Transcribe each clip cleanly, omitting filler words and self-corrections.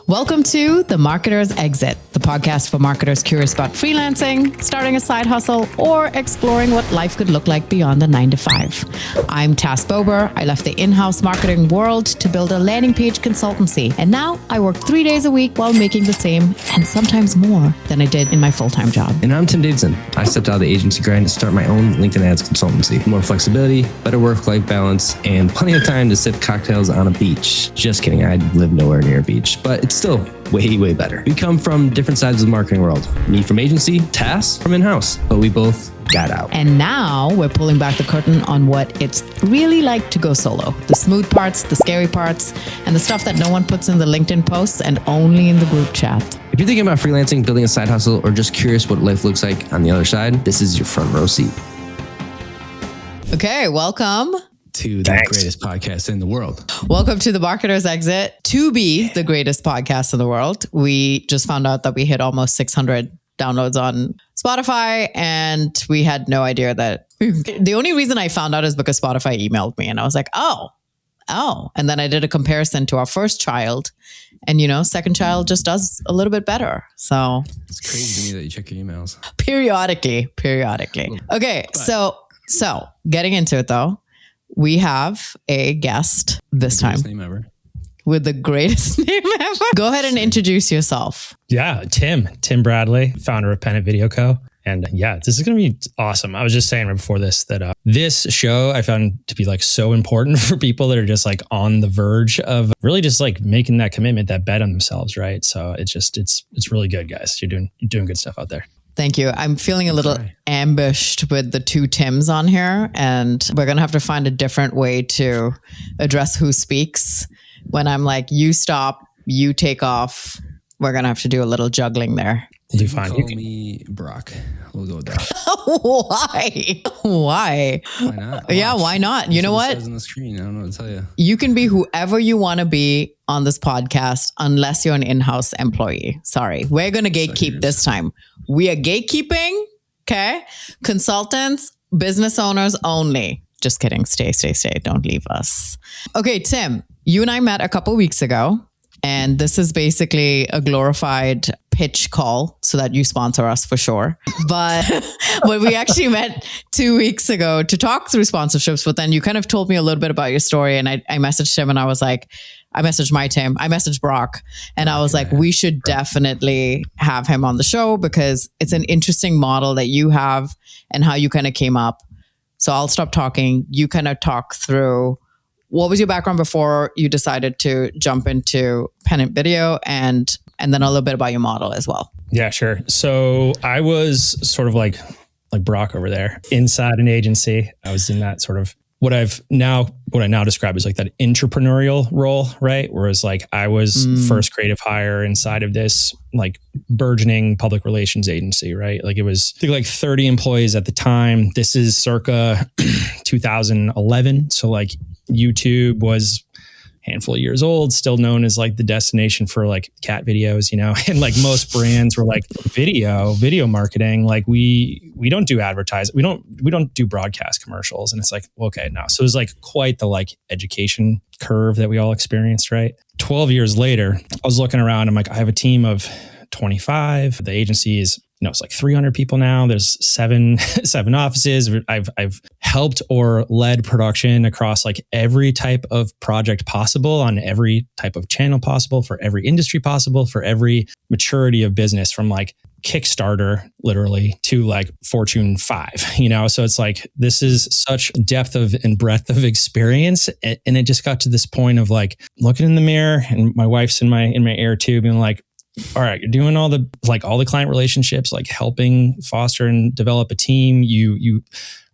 Welcome to The Marketer's Exit, the podcast for marketers curious about freelancing, starting a side hustle, or exploring what life could look like beyond the 9-to-5. I'm Tass Bober. I left the in-house marketing world to build a landing page consultancy, and now I work 3 days a week while making the same and sometimes more than I did in my full-time job. And I'm Tim Davidson. I stepped out of the agency grind to start my own LinkedIn ads consultancy. More flexibility, better work-life balance, and plenty of time to sip cocktails on a beach. Just kidding, I live nowhere near a beach, but it's still way better. We come from different sides of the marketing world. Me from agency, Tass from in-house, but we both got out. And now we're pulling back the curtain on what it's really like to go solo. The smooth parts, the scary parts, and the stuff that no one puts in the LinkedIn posts and only in the group chat. If you're thinking about freelancing, building a side hustle, or just curious what life looks like on the other side, this is your front row seat. Okay, welcome To the greatest podcast in the world. Welcome to The Marketer's Exit, to be the greatest podcast in the world. We just found out that we hit almost 600 downloads on Spotify, and we had no idea that. The only reason I found out is because Spotify emailed me, and I was like, oh. And then I did a comparison to our first child, and second child just does a little bit better. So It's crazy to me that you check your emails. Periodically. Okay, so getting into it though. We have a guest this time Name ever. with the greatest name ever. Go ahead and introduce yourself. Yeah, Tim Bradley, founder of Pennant Video Co. And yeah, this is going to be awesome. I was just saying right before this that this show I found to be like so important for people that are just like on the verge of really just like making that commitment, that bet on themselves, right? So it's really good, guys. You're doing good stuff out there. Thank you. I'm feeling a little ambushed with the two Tims on here, and we're going to have to find a different way to address who speaks. When I'm like, you stop, you take off, we're going to have to do a little juggling there. You can call me Brock. We'll go with that. Why? Why not? Yeah, why not? You know what? It says on the screen. I don't know what to tell you. You can be whoever you want to be on this podcast unless you're an in-house employee. Sorry. We're going to gatekeep this time. We are gatekeeping. Okay. Consultants, business owners only. Just kidding. Stay. Don't leave us. Okay, Tim, you and I met a couple weeks ago, and this is basically a glorified pitch call so that you sponsor us for sure. But we actually met 2 weeks ago to talk through sponsorships, but then you kind of told me a little bit about your story, and I messaged him, and I was like, I messaged Brock, and I was like, we should definitely have him on the show because it's an interesting model that you have and how you kind of came up. So I'll stop talking. You kind of talk through what was your background before you decided to jump into Pennant Video, and then a little bit about your model as well. Yeah, sure. So I was sort of like Brock over there inside an agency. I was in that sort of what I now describe as like that entrepreneurial role, right? Whereas like I was first creative hire inside of this like burgeoning public relations agency, right? Like it was I think like 30 employees at the time. This is circa 2011. So like YouTube was a handful of years old, still known as like the destination for like cat videos, and like most brands were like video marketing. Like we don't do advertising. We don't do broadcast commercials. And it's like, okay, no. So it was like quite the like education curve that we all experienced, right? 12 years later, I was looking around. I'm like, I have a team of 25. The agency is, it's like 300 people now. There's seven offices. I've helped or led production across like every type of project possible on every type of channel possible for every industry possible for every maturity of business from like Kickstarter literally to like Fortune 5, So it's like, this is such depth of and breadth of experience. And it just got to this point of like looking in the mirror, and my wife's in my ear too, being like, all right, you're doing all the client relationships, like helping foster and develop a team. You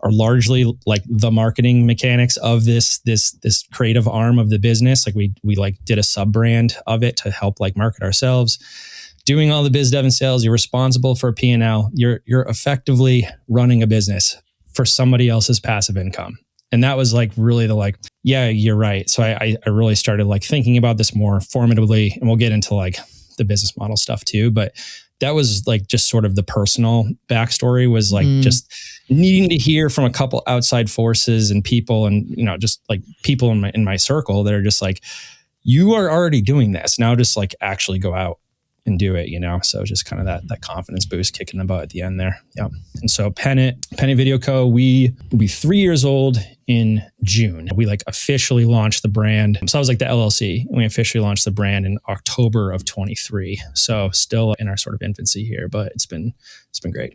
are largely like the marketing mechanics of this creative arm of the business. Like we like did a sub brand of it to help like market ourselves. Doing all the biz dev and sales, you're responsible for a P&L. You're effectively running a business for somebody else's passive income. And that was like really the like, yeah, you're right. So I really started like thinking about this more formatively, and we'll get into like the business model stuff too. But that was like just sort of the personal backstory was like just needing to hear from a couple outside forces and people and, just like people in my circle that are just like, you are already doing this. Now just like actually go out and do it, So just kind of that confidence boost kicking the butt at the end there. Yeah. And so Pennant Video Co, we will be 3 years old in June. We like officially launched the brand. So I was like the LLC, and we officially launched the brand in October of 23. So still in our sort of infancy here, but it's been great.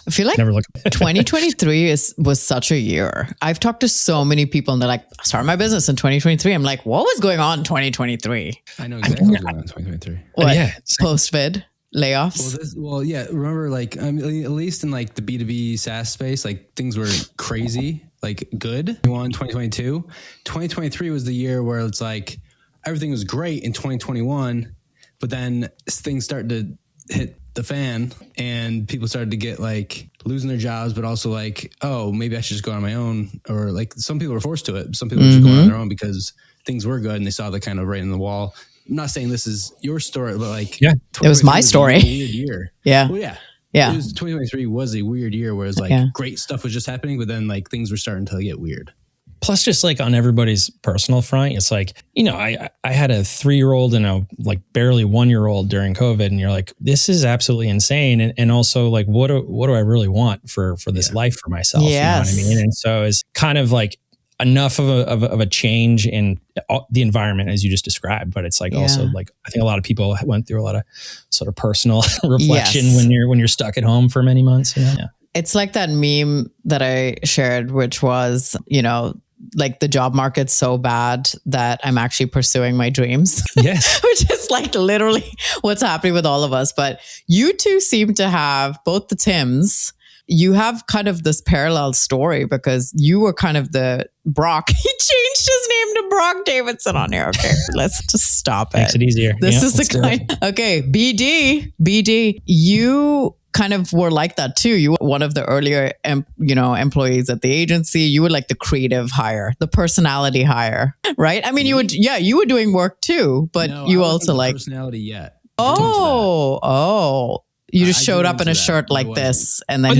I feel like 2023 was such a year. I've talked to so many people and they're like, I started my business in 2023. I'm like, what was going on in 2023? I know exactly what's going on in 2023. What? Yeah. Post-vid? Layoffs? Yeah. Remember, like, at least in like the B2B SaaS space, like things were crazy, like good. We won 2022. 2023 was the year where it's like everything was great in 2021, but then things started to hit the fan and people started to get like losing their jobs, but also like, oh, maybe I should just go on my own. Or like some people were forced to it. Some people were just going on their own because things were good and they saw the kind of writing on the wall. I'm not saying this is your story, but like, it was my story. A weird year. Yeah. Well, yeah. 2023 was a weird year where it was like great stuff was just happening, but then like things were starting to get weird. Plus, just like on everybody's personal front, it's like, I had a 3-year-old and a like barely 1-year-old during COVID, and you're like, this is absolutely insane. And also like, what do I really want for this life for myself? Yes. You know what I mean? And so it's kind of like enough of a change in the environment as you just described, but it's like also like, I think a lot of people went through a lot of sort of personal reflection when you're stuck at home for many months. Yeah. It's like that meme that I shared, which was, like the job market's so bad that I'm actually pursuing my dreams. Yes. Which is like literally what's happening with all of us. But you two seem to have, both the Tims, you have kind of this parallel story because you were kind of the Brock. He changed his name to Brock Davidson on here. Okay, let's just stop it. Makes it easier. This is the kind. Okay, BD, you kind of were like that too. You were one of the earlier, employees at the agency. You were like the creative hire, the personality hire, right? I mean, you were doing work too, but you also like personality yet. You just showed up in a shirt like this, and then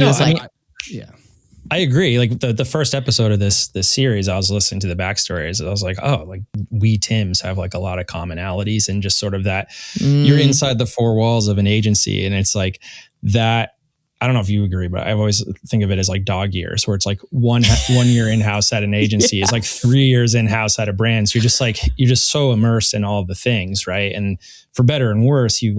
I agree. Like the first episode of this series, I was listening to the backstories. I was like, oh, like we Tims have like a lot of commonalities, and just sort of that you're inside the four walls of an agency, and it's like that. I don't know if you agree, but I always think of it as like dog years, where it's like one year in-house at an agency is like 3 years in-house at a brand. So you're just so immersed in all of the things, right? And for better and worse, you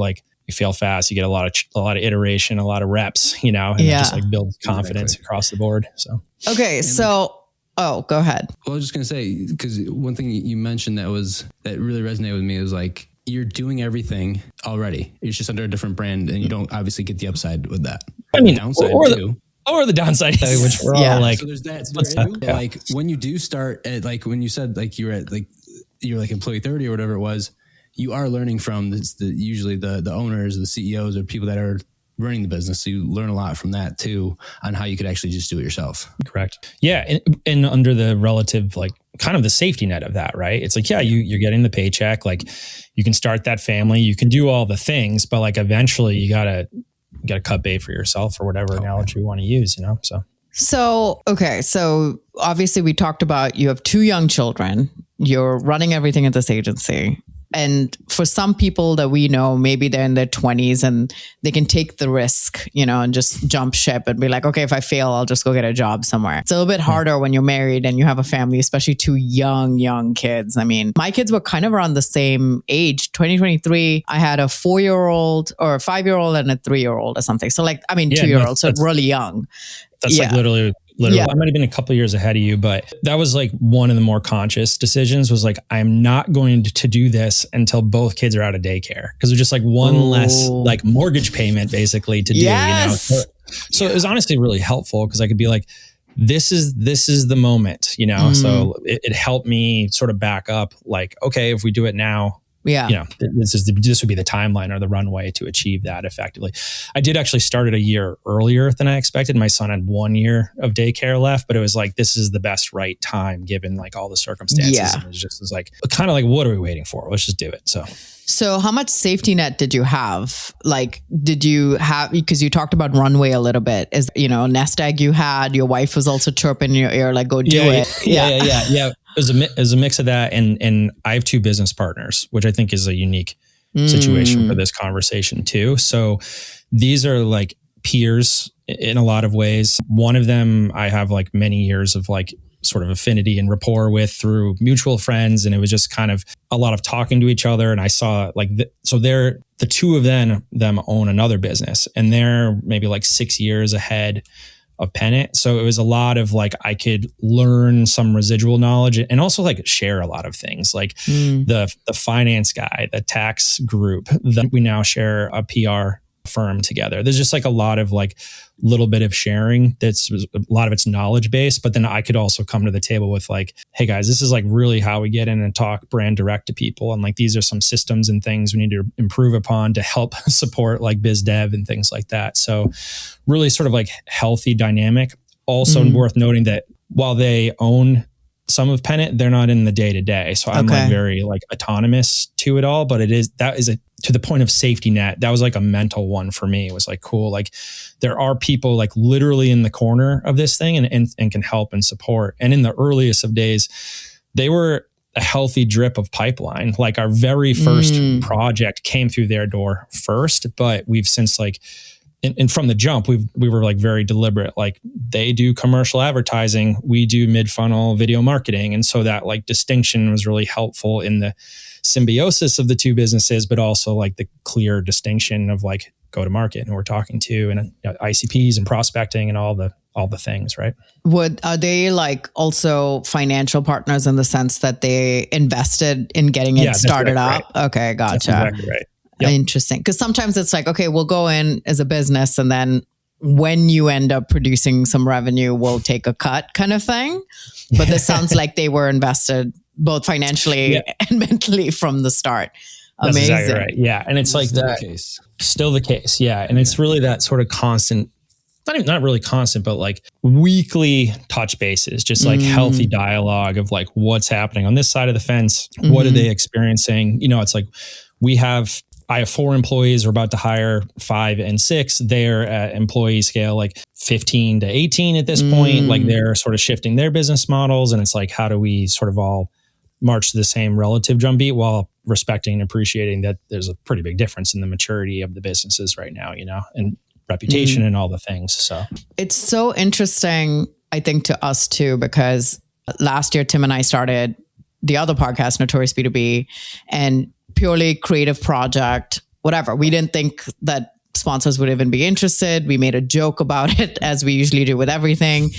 fail fast. You get a lot of iteration, a lot of reps, and it just like builds confidence across the board. So okay, go ahead. Well, I was just gonna say, because one thing you mentioned that really resonated with me was like, you're doing everything already. It's just under a different brand, and you don't obviously get the upside with that. I mean, the downside too. Or the downside, which we're all like. So there's that. Like when you do start at like when you said like you're like employee 30 or whatever it was, you are learning from usually the owners, the CEOs, or people that are running the business. So you learn a lot from that too on how you could actually just do it yourself. Correct. Yeah, and under the relative like kind of the safety net of that, right? It's like, you're getting the paycheck, like you can start that family, you can do all the things, but like eventually you gotta cut bait for yourself, or whatever analogy you want to use, So okay, so obviously we talked about you have 2 young children, you're running everything at this agency. And for some people that we know, maybe they're in their 20s and they can take the risk, and just jump ship and be like, okay, if I fail, I'll just go get a job somewhere. It's a little bit harder when you're married and you have a family, especially 2 young kids. I mean, my kids were kind of around the same age. 2023, I had a 4-year-old or a 5-year-old and a 3-year-old or something. So 2-year-old, so really young. That's like literally. I might have been a couple of years ahead of you, but that was like one of the more conscious decisions, was like, I'm not going to do this until both kids are out of daycare, because it's just like one less like mortgage payment basically to do, So it was honestly really helpful, because I could be like, this is the moment, so it helped me sort of back up like, okay, if we do it now, this would be the timeline or the runway to achieve that effectively. I did actually start it a year earlier than I expected. My son had 1 year of daycare left, but it was like, this is the best right time given like all the circumstances. Yeah. And it was like, kind of like, what are we waiting for? Let's just do it. So how much safety net did you have? Like, did you have, because you talked about runway a little bit, is, nest egg you had, your wife was also chirping in your ear, like, go do it. Yeah. It was a mix of that. And I have 2 business partners, which I think is a unique situation for this conversation too. So these are like peers in a lot of ways. One of them I have like many years of like sort of affinity and rapport with through mutual friends. And it was just kind of a lot of talking to each other. And I saw like, so they're the 2 of them own another business, and they're maybe like 6 years ahead of Pennant. So it was a lot of like, I could learn some residual knowledge and also like share a lot of things like the finance guy, the tax group that we now share a PR firm together. There's just like a lot of like little bit of sharing. That's a lot of it's knowledge based, but then I could also come to the table with like, hey guys, this is like really how we get in and talk brand direct to people. And like, these are some systems and things we need to improve upon to help support like biz dev and things like that. So really sort of like healthy dynamic. Also worth noting that while they own some of Pennant, they're not in the day to day. So I'm like very like autonomous to it all, but that is to the point of safety net. That was like a mental one for me. It was like, cool. Like there are people like literally in the corner of this thing and can help and support. And in the earliest of days, they were a healthy drip of pipeline. Like our very first project came through their door first, but we've since like, and from the jump, we were like very deliberate. Like they do commercial advertising, we do mid-funnel video marketing. And so that like distinction was really helpful in the symbiosis of the 2 businesses, but also like the clear distinction of like go to market and who we're talking to, and ICPs and prospecting and all the things, right? Are they like also financial partners in the sense that they invested in getting it started up? Right. Okay, gotcha. That's exactly right. Yep. Interesting. Because sometimes it's like, okay, we'll go in as a business, and then when you end up producing some revenue, we'll take a cut kind of thing. But this sounds like they were invested both financially and mentally from the start. That's Amazing. exactly right. Yeah. And it's like that. Still the case. Yeah. And it's really that sort of constant, not really constant, but like weekly touch bases, just like healthy dialogue of like what's happening on this side of the fence. What are they experiencing? It's like I have 4 employees. We're about to hire 5 and 6. They're at employee scale, like 15 to 18 at this point. Like they're sort of shifting their business models. And it's like, how do we sort of all march to the same relative drumbeat while respecting and appreciating that there's a pretty big difference in the maturity of the businesses right now, and reputation and all the things. So it's so interesting, I think, to us too, because last year, Tim and I started the other podcast, Notorious B2B, and purely creative project, whatever. We didn't think that sponsors would even be interested. We made a joke about it, as we usually do with everything.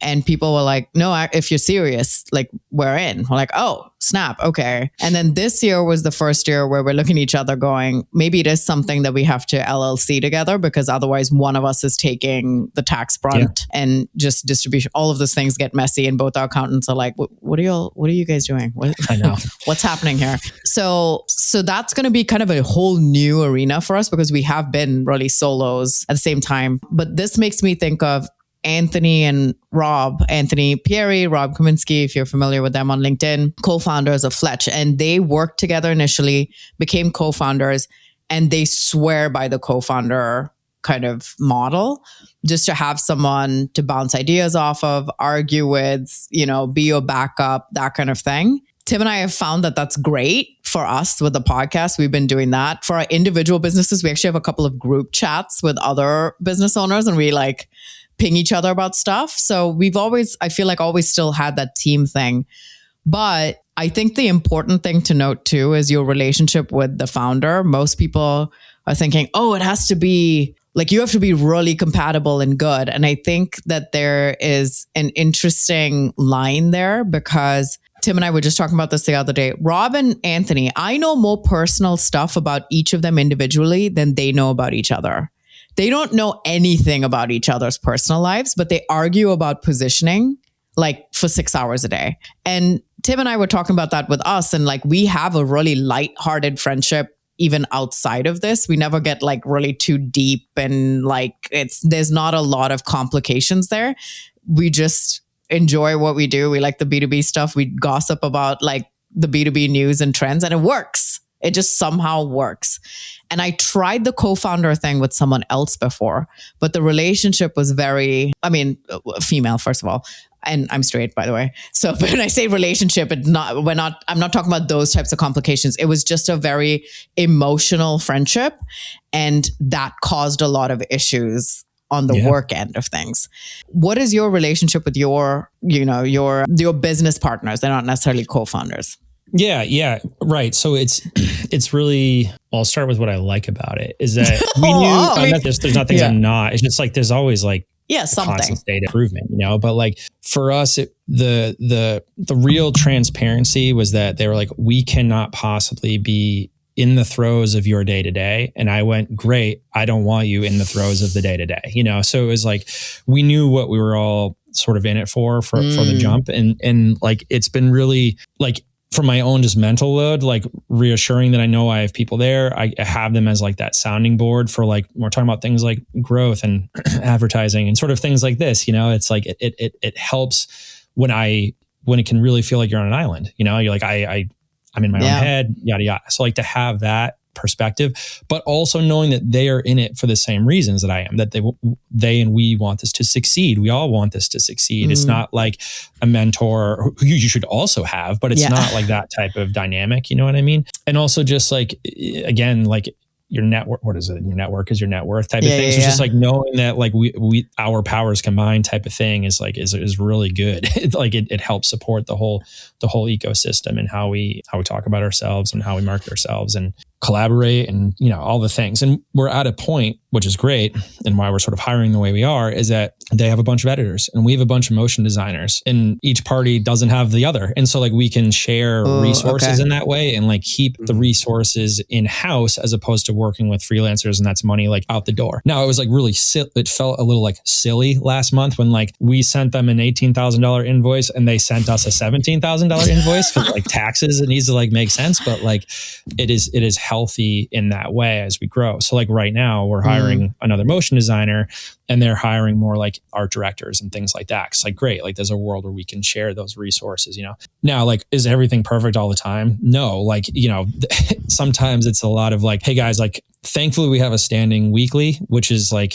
And people were like, no, if you're serious, like we're in. We're like, oh, snap. Okay. And then this year was the first year where we're looking at each other going, maybe it is something that we have to LLC together, because otherwise one of us is taking the tax brunt and just distribution. All of those things get messy, and both our accountants are like, what are you guys doing? I know. What's happening here? So that's going to be kind of a whole new arena for us, because we have been really solos at the same time. But this makes me think of Anthony and Rob, Anthony Pieri, Rob Kaminsky, if you're familiar with them on LinkedIn, co-founders of Fletch. And they worked together initially, became co-founders, and they swear by the co-founder kind of model, just to have someone to bounce ideas off of, argue with, be your backup, that kind of thing. Tim and I have found that that's great for us with the podcast. We've been doing that. For our individual businesses, we actually have a couple of group chats with other business owners, and we like ping each other about stuff. So we've always still had that team thing. But I think the important thing to note too is your relationship with the founder. Most people are thinking, oh, it has to be like, you have to be really compatible and good. And I think that there is an interesting line there, because Tim and I were just talking about this the other day. Rob and Anthony, I know more personal stuff about each of them individually than they know about each other. They don't know anything about each other's personal lives, but they argue about positioning like for 6 hours a day. And Tim and I were talking about that with us. And like, we have a really lighthearted friendship even outside of this. We never get like really too deep, and like there's not a lot of complications there. We just enjoy what we do. We like the B2B stuff. We gossip about like the B2B news and trends, and it works. It just somehow works. And I tried the co-founder thing with someone else before, but the relationship was female, first of all. And I'm straight, by the way. So when I say relationship, I'm not talking about those types of complications. It was just a very emotional friendship. And that caused a lot of issues on the work end of things. What is your relationship with your business partners? They're not necessarily co-founders. Yeah. Right. So it's really, I'll start with what I like about it is that we knew there's not things I'm not. It's just like, there's always like, something constant state improvement, but like for us, the real transparency was that they were like, we cannot possibly be in the throes of your day to day. And I went, great. I don't want you in the throes of the day to day, So it was like, we knew what we were all sort of in it for the jump. And like, it's been really like, for my own just mental load, like reassuring that I know I have people there. I have them as like that sounding board for like, we're talking about things like growth and advertising and sort of things like this, it's like, it helps when it can really feel like you're on an island, you're like, I'm in my own head, yada, yada. So like to have that perspective, but also knowing that they are in it for the same reasons that I am, that they and we want this to succeed. We all want this to succeed. It's not like a mentor who you should also have, but it's not like that type of dynamic. You know what I mean? And also just like, again, like your network, what is it? Your network is your net worth type of thing. So it's just like knowing that like our powers combined type of thing is like, is really good. It helps support the whole ecosystem and how we talk about ourselves and how we market ourselves and collaborate and, all the things. And we're at a point, which is great. And why we're sort of hiring the way we are is that they have a bunch of editors and we have a bunch of motion designers and each party doesn't have the other. And so like we can share resources in that way and like keep the resources in house as opposed to working with freelancers. And that's money like out the door. Now it was like really, it felt a little like silly last month when like we sent them an $18,000 invoice and they sent us a $17,000 invoice for like taxes. It needs to like make sense, but like it is healthy in that way as we grow. So like right now we're hiring another motion designer and they're hiring more like art directors and things like that. It's like, great. Like there's a world where we can share those resources, Now, like, is everything perfect all the time? No, like, sometimes it's a lot of like, hey guys, like, thankfully we have a standing weekly, which is like,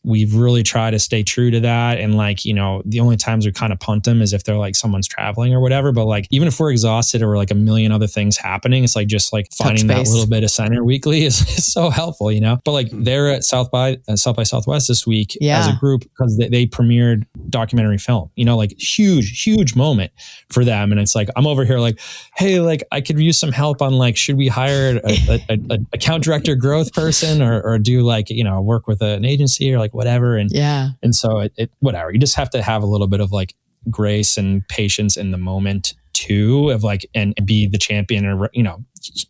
we've really tried to stay true to that. And like, the only times we kind of punt them is if they're like someone's traveling or whatever. But like, even if we're exhausted or like a million other things happening, it's like, just like finding that little bit of center weekly is so helpful, But like they're at South by Southwest this week as a group because they premiered documentary film, like huge moment for them. And it's like, I'm over here like, hey, like I could use some help on like, should we hire a account director growth person or do like, work with an agency or like whatever. And so it whatever, you just have to have a little bit of like grace and patience in the moment too, of like, and be the champion or,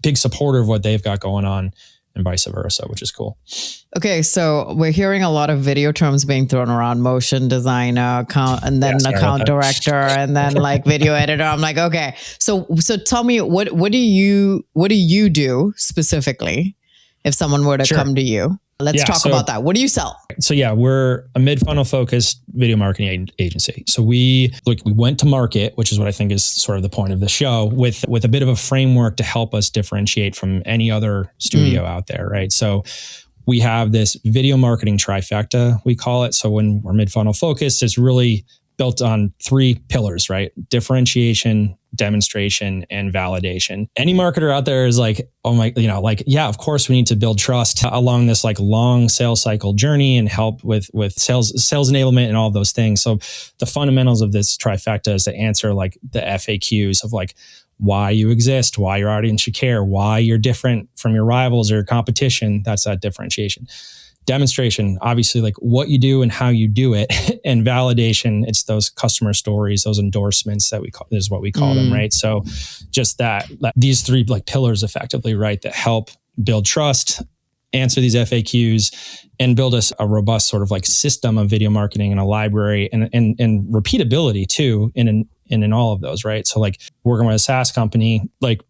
big supporter of what they've got going on and vice versa, which is cool. Okay. So we're hearing a lot of video terms being thrown around: motion designer, and then account director, and then like video editor. I'm like, okay. So tell me, what do you do specifically if someone were to come to you? Let's talk about that. What do you sell? So we're a mid-funnel focused video marketing agency. So we went to market, which is what I think is sort of the point of the show, with a bit of a framework to help us differentiate from any other studio out there, right? So we have this video marketing trifecta, we call it. So when we're mid-funnel focused, it's really built on 3 pillars, right? Differentiation, demonstration, and validation. Any marketer out there is like, oh my, of course we need to build trust along this like long sales cycle journey and help with sales enablement and all of those things. So the fundamentals of this trifecta is to answer like the FAQs of like why you exist, why your audience should care, why you're different from your rivals or your competition. That's that differentiation. Demonstration, obviously like what you do and how you do it. And validation, it's those customer stories, those endorsements that is what we call them, right? So just that these 3 like pillars effectively, right, that help build trust, answer these FAQs, and build us a robust sort of like system of video marketing and a library and repeatability too in all of those, right? So like working with a SaaS company, like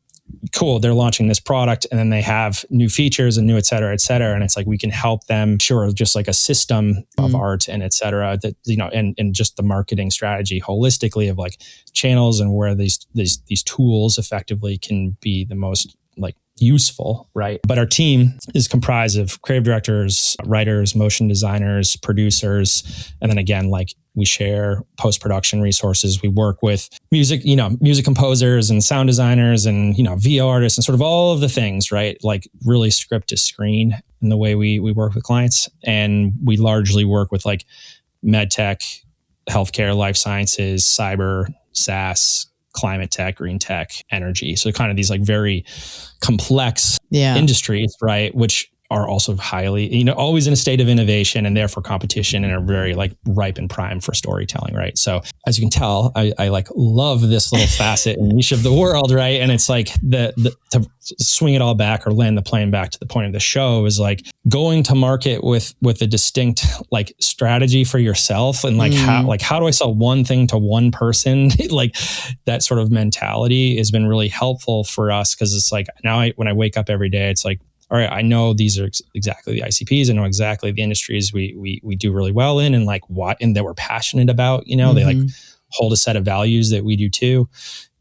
cool, they're launching this product and then they have new features and new et cetera. And it's like, we can help them just like a system of art and et cetera that, and just the marketing strategy holistically of like channels and where these tools effectively can be the most like useful, right? But our team is comprised of creative directors, writers, motion designers, producers, and then again, like we share post-production resources. We work with music composers and sound designers and, VO artists and sort of all of the things, right? Like really script to screen in the way we work with clients. And we largely work with like med tech, healthcare, life sciences, cyber, SaaS, climate tech, green tech, energy. So kind of these like very complex industries, right? Which are also highly, always in a state of innovation and therefore competition and are very like ripe and prime for storytelling, right? So as you can tell, I like love this little facet and niche of the world, right? And it's like to swing it all back or land the plane back to the point of the show is like going to market with a distinct like strategy for yourself and like how do I sell one thing to one person? Like that sort of mentality has been really helpful for us because it's like now when I wake up every day, it's like, all right, I know these are exactly the ICPs. I know exactly the industries we do really well in and like what, and that we're passionate about, they like hold a set of values that we do too.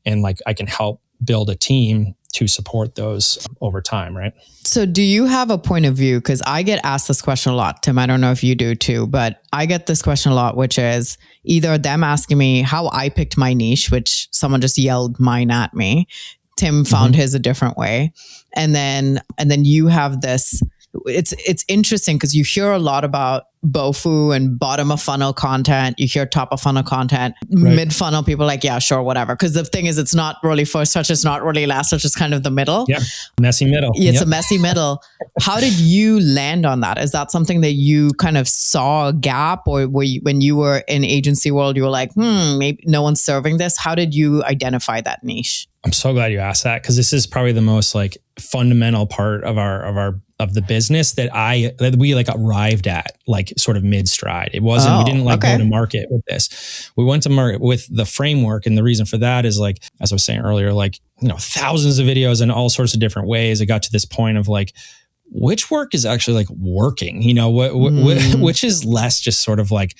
And like, I can help build a team to support those over time, right? So do you have a point of view? Because I get asked this question a lot, Tim. I don't know if you do too, but I get this question a lot, which is either them asking me how I picked my niche, which someone just yelled mine at me. Tim found his a different way. And then you have this, it's interesting because you hear a lot about BOFU and bottom of funnel content. You hear top of funnel content, mid funnel people are like, yeah, sure, whatever. Because the thing is, it's not really first touch, it's not really last touch, it's kind of the middle. Yeah, messy middle. It's a messy middle. How did you land on that? Is that something that you kind of saw a gap, or when you were in agency world, you were like, maybe no one's serving this? How did you identify that niche? I'm so glad you asked that because this is probably the most like fundamental part of the business that we like arrived at like sort of mid stride. It wasn't, we didn't like go to market with this. We went to market with the framework. And the reason for that is like, as I was saying earlier, like, thousands of videos in all sorts of different ways. It got to this point of like, which work is actually like working, which is less just sort of like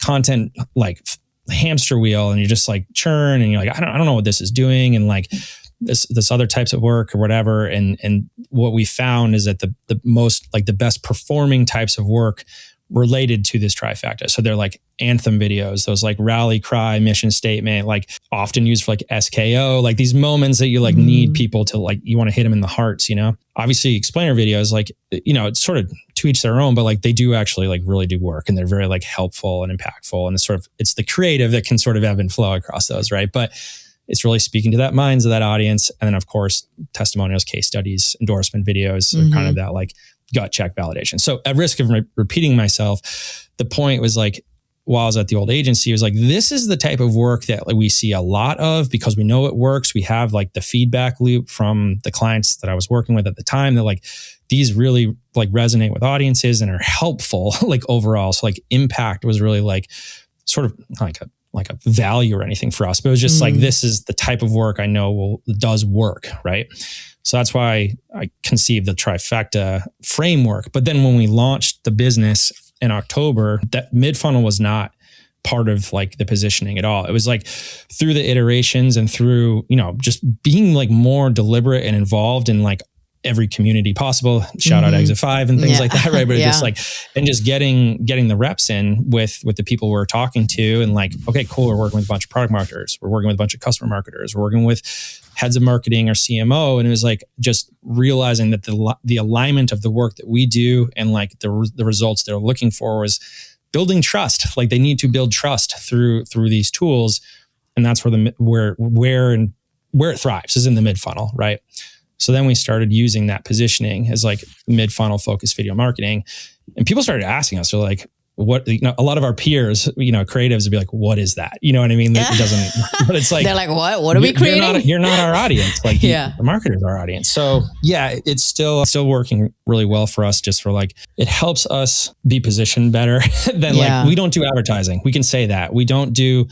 content, like hamster wheel, and you just like churn and you're like, I don't know what this is doing. And like this other types of work or whatever. And what we found is that the most like the best performing types of work related to this trifecta. So they're like anthem videos, those like rally cry, mission statement, like often used for like SKO, like these moments that you like need people to like, you want to hit them in the hearts, obviously explainer videos, like, it's sort of to each their own, but like they do actually like really do work and they're very like helpful and impactful. And it's the creative that can sort of ebb and flow across those. Right. But it's really speaking to that minds of that audience. And then of course, testimonials, case studies, endorsement videos are kind of that like gut check validation. So at risk of repeating myself, the point was like, while I was at the old agency, it was like, this is the type of work that like, we see a lot of because we know it works. We have like the feedback loop from the clients that I was working with at the time that like, these really like resonate with audiences and are helpful like overall. So like impact was really like sort of like a value or anything for us, but it was just like, this is the type of work I know does work. Right. So that's why I conceived the trifecta framework. But then when we launched the business in October, that mid-funnel was not part of like the positioning at all. It was like through the iterations and through, just being like more deliberate and involved in like every community possible. Shout out Exit 5 and things like that, right? But just like, and just getting the reps in with the people we're talking to and like, okay, cool. We're working with a bunch of product marketers. We're working with a bunch of customer marketers. We're working with heads of marketing or CMO. And it was like, just realizing that the alignment of the work that we do and like the results they're looking for was building trust. Like they need to build trust through these tools. And that's where it thrives is in the mid funnel, right? So then we started using that positioning as like mid-funnel focused video marketing. And people started asking us, they're like, what, a lot of our peers, creatives would be like, what is that? You know what I mean? It doesn't, but it's like, they're like, what are we creating? You're not our audience. Like the marketers are our audience. So yeah, it's still working really well for us just for like, it helps us be positioned better than like, we don't do advertising. We can say that. We don't do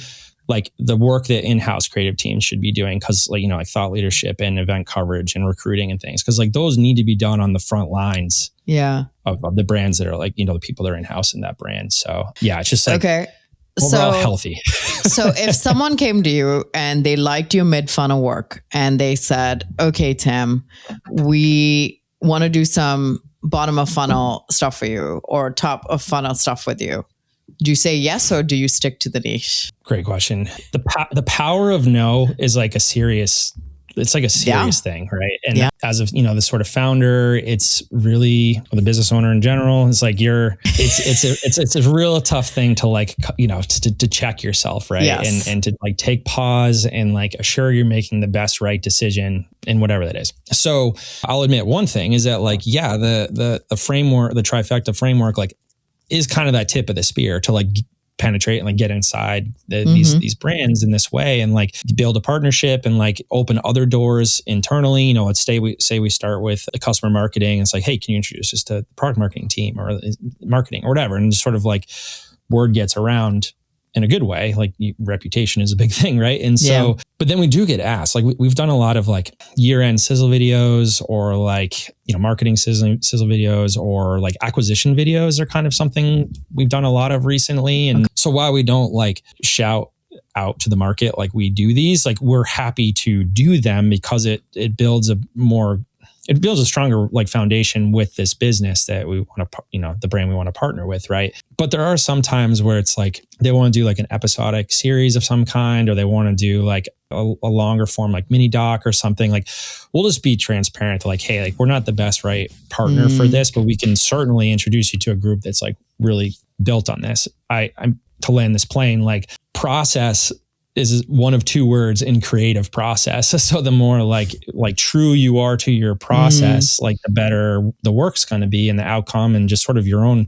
like the work that in-house creative teams should be doing. Cause like, like thought leadership and event coverage and recruiting and things. Cause like those need to be done on the front lines of the brands that are like, the people that are in-house in that brand. So yeah, it's just like, overall healthy. So if someone came to you and they liked your mid-funnel work and they said, okay, Tim, we want to do some bottom of funnel stuff for you or top of funnel stuff with you, do you say yes or do you stick to the niche? Great question. The power of no is like a serious thing, right? And as of, the sort of founder, it's really, or the business owner in general, it's like it's a real tough thing to like, to check yourself, right? Yes. And to like take pause and like assure you're making the best right decision in whatever that is. So I'll admit one thing is that like, the framework, the trifecta framework, like is kind of that tip of the spear to like penetrate and like get inside these brands in this way and like build a partnership and like open other doors internally. Let's say we start with a customer marketing. It's like, hey, can you introduce us to the product marketing team or marketing or whatever? And just sort of like word gets around in a good way. Like reputation is a big thing, right? And so, but then we do get asked, like we've done a lot of like year-end sizzle videos or like, marketing sizzle videos or like acquisition videos are kind of something we've done a lot of recently. And so while we don't like shout out to the market, like we do these, like we're happy to do them because it builds a stronger like foundation with this business that we want to, the brand we want to partner with. Right. But there are some times where it's like, they want to do like an episodic series of some kind, or they want to do like a longer form, like mini doc or something. Like we'll just be transparent to like, hey, like we're not the best right partner for this, but we can certainly introduce you to a group that's like really built on this. I'm to land this plane, like process is one of two words in creative process. So the more like true you are to your process, like the better the work's going to be and the outcome, and just sort of your own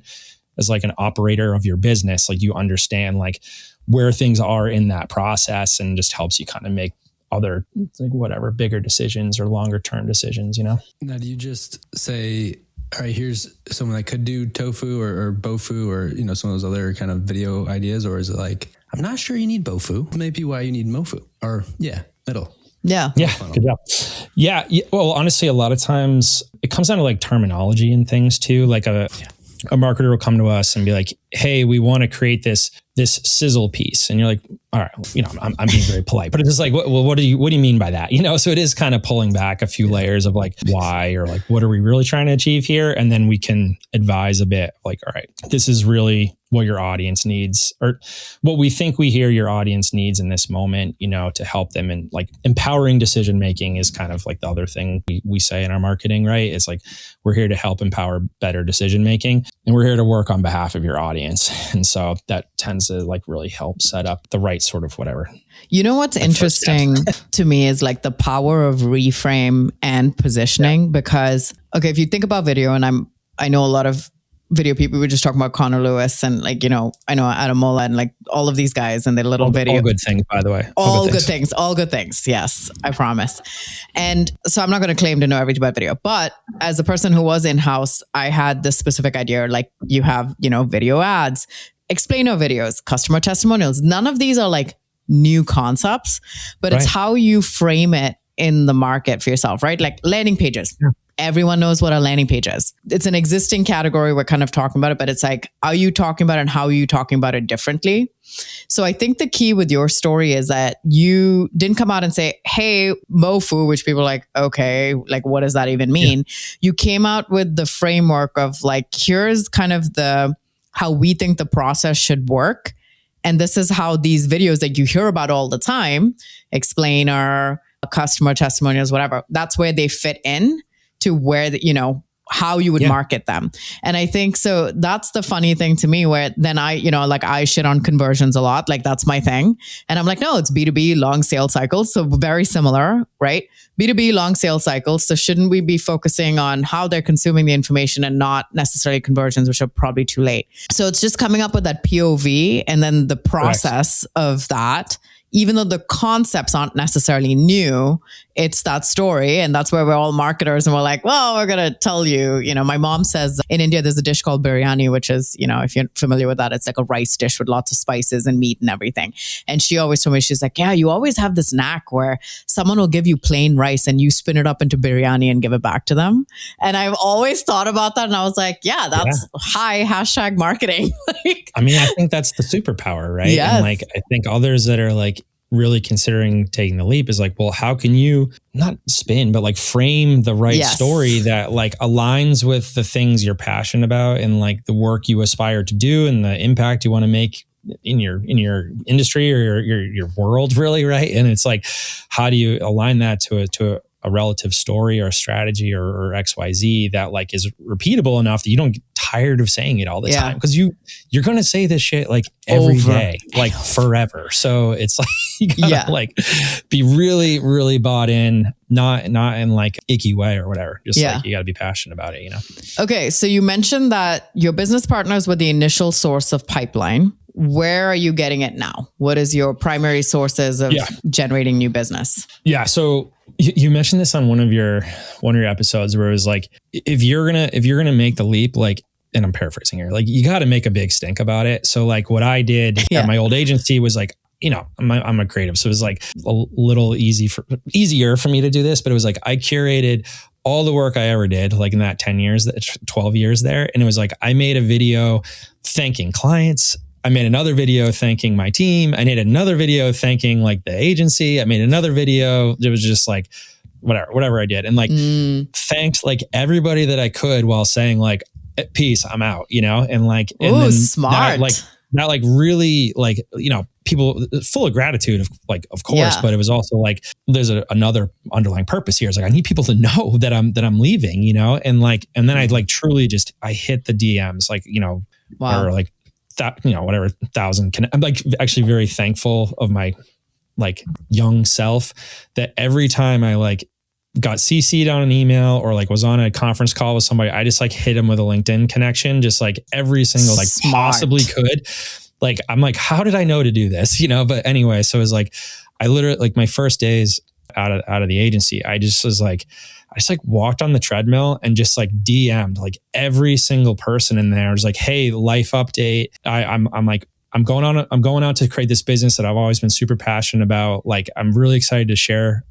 as like an operator of your business. Like you understand like where things are in that process and just helps you kind of make other like whatever bigger decisions or longer term decisions, Now do you just say, all right, here's someone that could do tofu or bofu or, some of those other kind of video ideas? Or is it like, I'm not sure you need bofu. Maybe why you need mofu or middle. Yeah. Yeah. Good job. Yeah. Well, honestly, a lot of times it comes down to like terminology and things too. Like a marketer will come to us and be like, hey, we want to create this sizzle piece. And you're like, all right, I'm being very polite, but it's just like, what do you mean by that? So it is kind of pulling back a few layers of like why, or like, what are we really trying to achieve here? And then we can advise a bit like, all right, this is really what your audience needs, or what we think we hear your audience needs in this moment, to help them. And like empowering decision-making is kind of like the other thing we say in our marketing, right? It's like, we're here to help empower better decision-making, and we're here to work on behalf of your audience. And so that tends to like really help set up the right sort of whatever. What's interesting to me is like the power of reframe and positioning, because, okay, if you think about video, and I know a lot of video people, we were just talking about Connor Lewis and like, I know Adam Mola and like all of these guys and their little video. All good things, by the way. All good things. Yes, I promise. And so I'm not going to claim to know everything about video, but as a person who was in-house, I had this specific idea, like you have, video ads, explainer videos, customer testimonials. None of these are like new concepts, but it's how you frame it in the market for yourself, right? Like landing pages. Yeah. Everyone knows what a landing page is. It's an existing category. We're kind of talking about it, but it's like, are you talking about it and how are you talking about it differently? So I think the key with your story is that you didn't come out and say, hey, MoFu, which people are like, okay, like what does that even mean? Yeah. You came out with the framework of like, here's kind of how we think the process should work. And this is how these videos that you hear about all the time, explainer, customer testimonials, whatever, that's where they fit in to where, how you would market them. And I think, so that's the funny thing to me, where then I shit on conversions a lot. Like that's my thing. And I'm like, no, it's B2B, long sales cycles. So very similar, right? B2B, long sales cycles. So shouldn't we be focusing on how they're consuming the information and not necessarily conversions, which are probably too late? So it's just coming up with that POV and then the process of that. even though the concepts aren't necessarily new, it's that story. And that's where we're all marketers and we're like, well, we're going to tell you, my mom says in India, there's a dish called biryani, which is, if you're familiar with that, it's like a rice dish with lots of spices and meat and everything. And she always told me, she's like, yeah, you always have this knack where someone will give you plain rice and you spin it up into biryani and give it back to them. And I've always thought about that. And I was like, yeah, that's high hashtag marketing. I mean, I think that's the superpower, right? Yes. And like, I think others that are like really considering taking the leap is like, well, how can you not spin, but like frame the right story that like aligns with the things you're passionate about and like the work you aspire to do and the impact you want to make in your industry or your world, really, right? And it's like, how do you align that to a relative story or a strategy or XYZ that like is repeatable enough that you don't get tired of saying it all the time? Because you're going to say this shit like every day, like forever. So it's like, you gotta like be really, really bought in, not in like icky way or whatever. Just like you gotta be passionate about it, Okay. So you mentioned that your business partners were the initial source of pipeline. Where are you getting it now? What is your primary sources of generating new business? Yeah. So you mentioned this on one of your episodes where it was like, if you're gonna make the leap, like, and I'm paraphrasing here, like you got to make a big stink about it. So like what I did at my old agency was like, I'm a creative. So it was like a little easier for me to do this, but it was like, I curated all the work I ever did, like in that 12 years there. And it was like, I made a video thanking clients. I made another video thanking my team. I made another video thanking like the agency. I made another video. It was just like, whatever I did. And like, thanked like everybody that I could while saying like, peace, I'm out, and like, and then smart. That like really like, people full of gratitude of course, but it was also like, there's another underlying purpose here. It's like, I need people to know that I'm leaving, and like, and then I like truly just, I hit the DMs, like, or like that, whatever 1,000. I'm like actually very thankful of my like young self that every time I like got CC'd on an email or like was on a conference call with somebody, I just like hit them with a LinkedIn connection, just like every single like possibly could. Like, I'm like, how did I know to do this? But anyway, so it was like, I literally like my first days out of the agency, I just walked on the treadmill and just like DM'd like every single person in there. It was like, hey, life update. I'm going out to create this business that I've always been super passionate about. Like, I'm really excited to share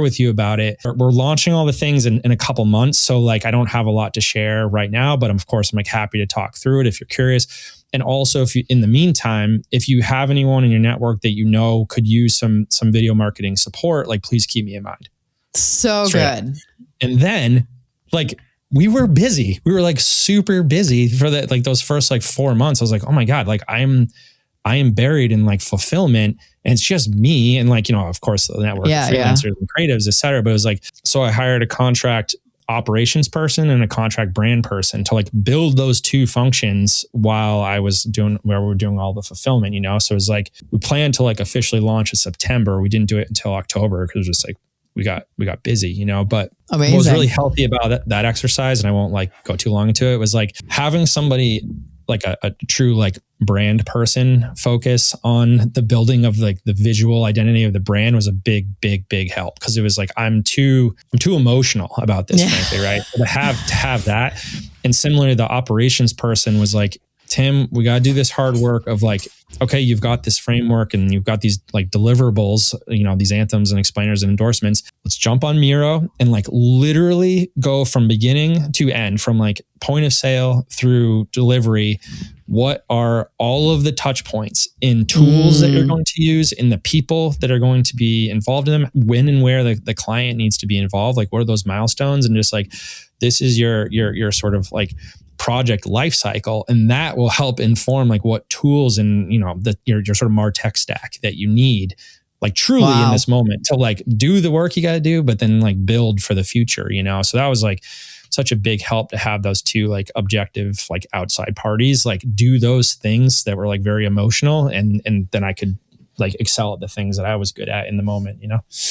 with you about it. We're launching all the things in a couple months. So like, I don't have a lot to share right now, but of course I'm like happy to talk through it if you're curious. And also if you, in the meantime, if you have anyone in your network that could use some video marketing support, like please keep me in mind. So good. And then like, we were busy. We were like super busy for that, like those first like 4 months. I was like, oh my God, like I am buried in like fulfillment and it's just me. And like, of course the network of freelancers and creatives, et cetera. But it was like, so I hired a contract operations person and a contract brand person to like build those two functions while we were doing all the fulfillment, So it was like, we planned to like officially launch in September. We didn't do it until October because it was just like, we got busy, but amazing. What was really healthy about that exercise, and I won't like go too long into it, was like having somebody like a true like brand person focus on the building of like the visual identity of the brand was a big help. Cause it was like, I'm too emotional about this, frankly, right? So to have that. And similarly, the operations person was like, Tim, we got to do this hard work of like, okay, you've got this framework and you've got these like deliverables, these anthems and explainers and endorsements. Let's jump on Miro and like literally go from beginning to end, from like point of sale through delivery. What are all of the touch points in tools that you're going to use, in the people that are going to be involved in them, when and where the client needs to be involved? Like, what are those milestones? And just like, this is your sort of like project life cycle, and that will help inform like what tools and your sort of MarTech stack that you need, like truly in this moment to like do the work you got to do, but then like build for the future. So that was like such a big help to have those two like objective like outside parties like do those things that were like very emotional, and then I could like excel at the things that I was good at in the moment.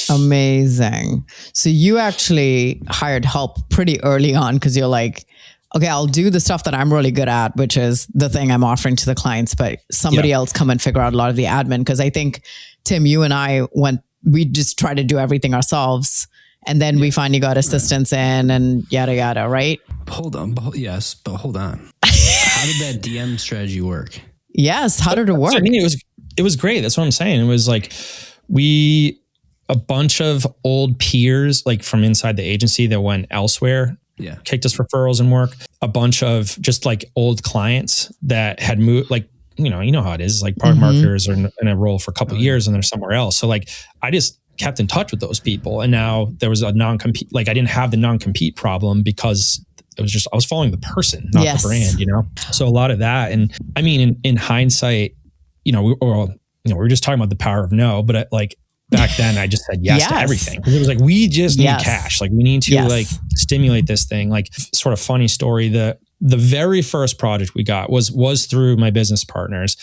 Amazing. So you actually hired help pretty early on because you're like, okay, I'll do the stuff that I'm really good at, which is the thing I'm offering to the clients, but somebody else come and figure out a lot of the admin. Cause I think, Tim, you and I we just try to do everything ourselves. And then we finally got assistance in and yada, yada, right? Hold on. Yes, but hold on. How did that DM strategy work? Yes. How did it work? I mean, it was great. That's what I'm saying. It was like a bunch of old peers, like from inside the agency that went elsewhere, kicked us referrals and work. A bunch of just like old clients that had moved, like, you know how it is, like product marketers are in a role for a couple of years and they're somewhere else. So like, I just kept in touch with those people. And now there was a non-compete, like I didn't have the non-compete problem because it was just, I was following the person, not the brand, So a lot of that. And I mean, in hindsight, we were just talking about the power of no, but like back then I just said yes to everything. It was like, we just need cash. Like we need to like stimulate this thing. Like sort of funny story. The very first project we got was through my business partners.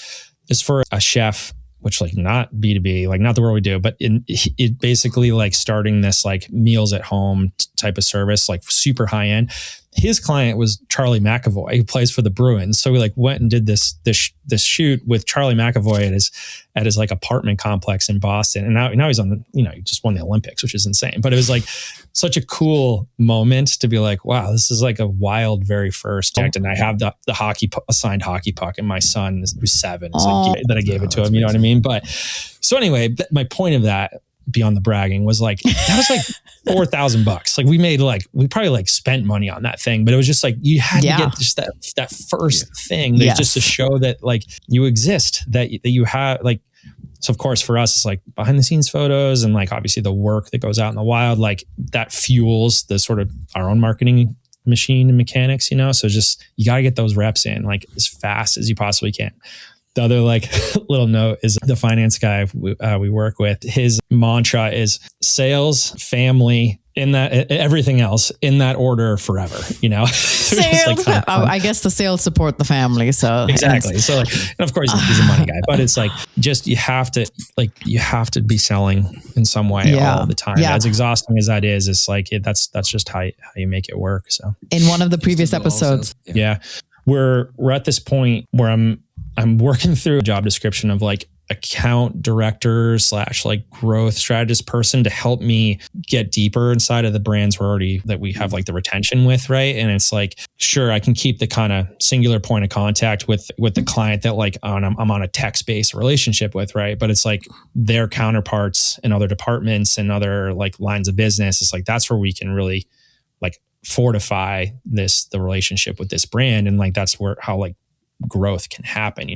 It's for a chef, which like not B2B, like not the world we do, but it basically like starting this like meals at home type of service, like super high end. His client was Charlie McAvoy, who plays for the Bruins. So we like went and did this shoot with Charlie McAvoy at his like apartment complex in Boston. And now he's on he just won the Olympics, which is insane. But it was like such a cool moment to be like, wow, this is like a wild, very first act. And I have the a signed hockey puck, and my son who's 7 is like, that I gave it to him. You know what I mean? But so anyway, my point of that, beyond the bragging, was like, that was like $4,000. Like we probably like spent money on that thing, but it was just like, you had to get just that first thing just to show that like you exist, that you have like, so of course for us, it's like behind the scenes photos and like obviously the work that goes out in the wild, like that fuels the sort of our own marketing machine and mechanics, So just, you got to get those reps in like as fast as you possibly can. The other like little note is the finance guy we work with. His mantra is sales, family, in that everything else in that order forever. Sales. Like I guess the sales support the family. So exactly. So like, and of course he's a money guy, but it's like just you have to be selling in some way all the time. As exhausting as that is, it's like that's just how you make it work. So in one of the previous episodes, we're at this point where I'm working through a job description of like account director / like growth strategist person to help me get deeper inside of the brands that we have like the retention with. Right. And it's like, sure, I can keep the kind of singular point of contact with the client that like I'm on a text-based relationship with. Right. But it's like their counterparts in other departments and other like lines of business. It's like, that's where we can really like fortify the relationship with this brand. And like, that's how like growth can happen,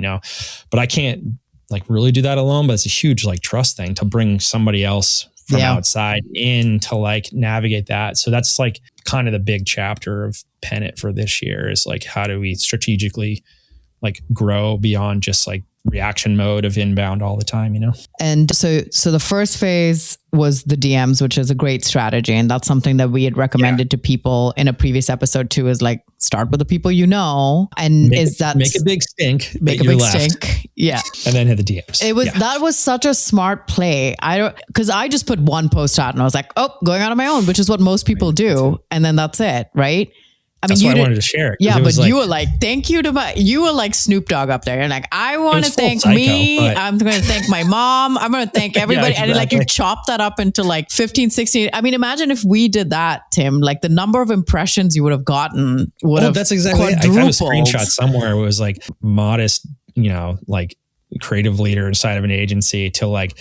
but I can't like really do that alone, but it's a huge like trust thing to bring somebody else from outside in to like navigate that. So that's like kind of the big chapter of Pennant for this year is like, how do we strategically like grow beyond just like reaction mode of inbound all the time, And so the first phase was the DMs, which is a great strategy. And that's something that we had recommended to people in a previous episode too, is like start with the people and make a big stink. Make a big stink. Yeah. And then hit the DMs. That was such a smart play. Because I just put one post out and I was like, going out on my own, which is what most people do. And then that's it. Right. That's why I wanted to share it. Yeah, but you were like, thank you you were like Snoop Dogg up there. You're like, I want to thank me. I'm going to thank my mom. I'm going to thank everybody. And like you chop that up into like 15, 16. I mean, imagine if we did that, Tim, like the number of impressions you would have gotten would have that's exactly it. I found a screenshot somewhere. It was like modest, like creative leader inside of an agency to like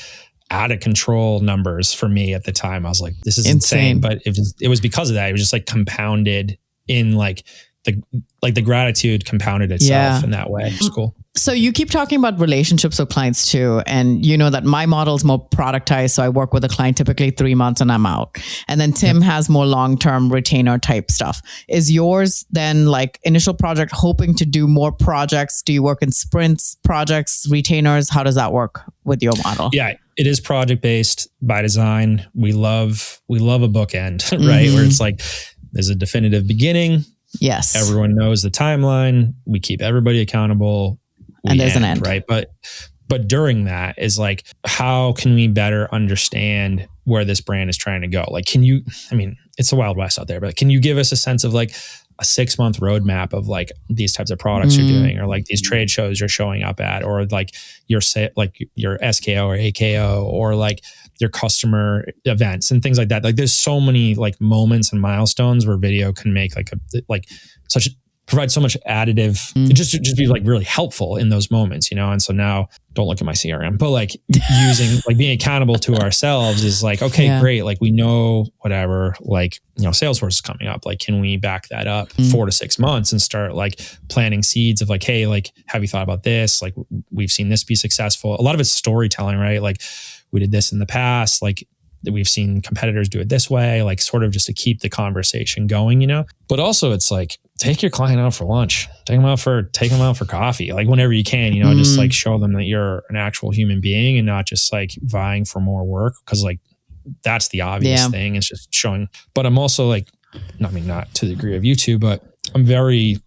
out of control numbers for me at the time. I was like, this is insane. But it was because of that. It was just like compounded in like the gratitude compounded itself in that way. It's cool. So you keep talking about relationships with clients too. And you know that my model is more productized. So I work with a client typically 3 months and I'm out. And then Tim has more long-term retainer type stuff. Is yours then like initial project hoping to do more projects? Do you work in sprints, projects, retainers? How does that work with your model? Yeah, it is project-based by design. We love a bookend, right? Where it's like, there's a definitive beginning. Yes. Everyone knows the timeline. We keep everybody accountable. And there's an end. Right. But during that is like, how can we better understand where this brand is trying to go? Like, it's the Wild West out there, but can you give us a sense of like, a 6-month roadmap of like these types of products you're doing, or like these trade shows you're showing up at, or like your SKO or AKO, or like your customer events and things like that. Like there's so many like moments and milestones where video can make provide so much additive, just be like really helpful in those moments, And so now don't look at my CRM, but like using, like being accountable to ourselves is like, okay, great. Like we know whatever, like, Salesforce is coming up. Like, can we back that up 4 to 6 months and start like planting seeds of like, hey, like, have you thought about this? Like we've seen this be successful. A lot of it's storytelling, right? Like we did this in the past, like we've seen competitors do it this way, like sort of just to keep the conversation going, But also it's like, take your client out for lunch, take them out for coffee, like whenever you can, just like show them that you're an actual human being and not just like vying for more work. Cause like, that's the obvious thing. It's just showing, but I'm also like, not to the degree of you two, but I'm very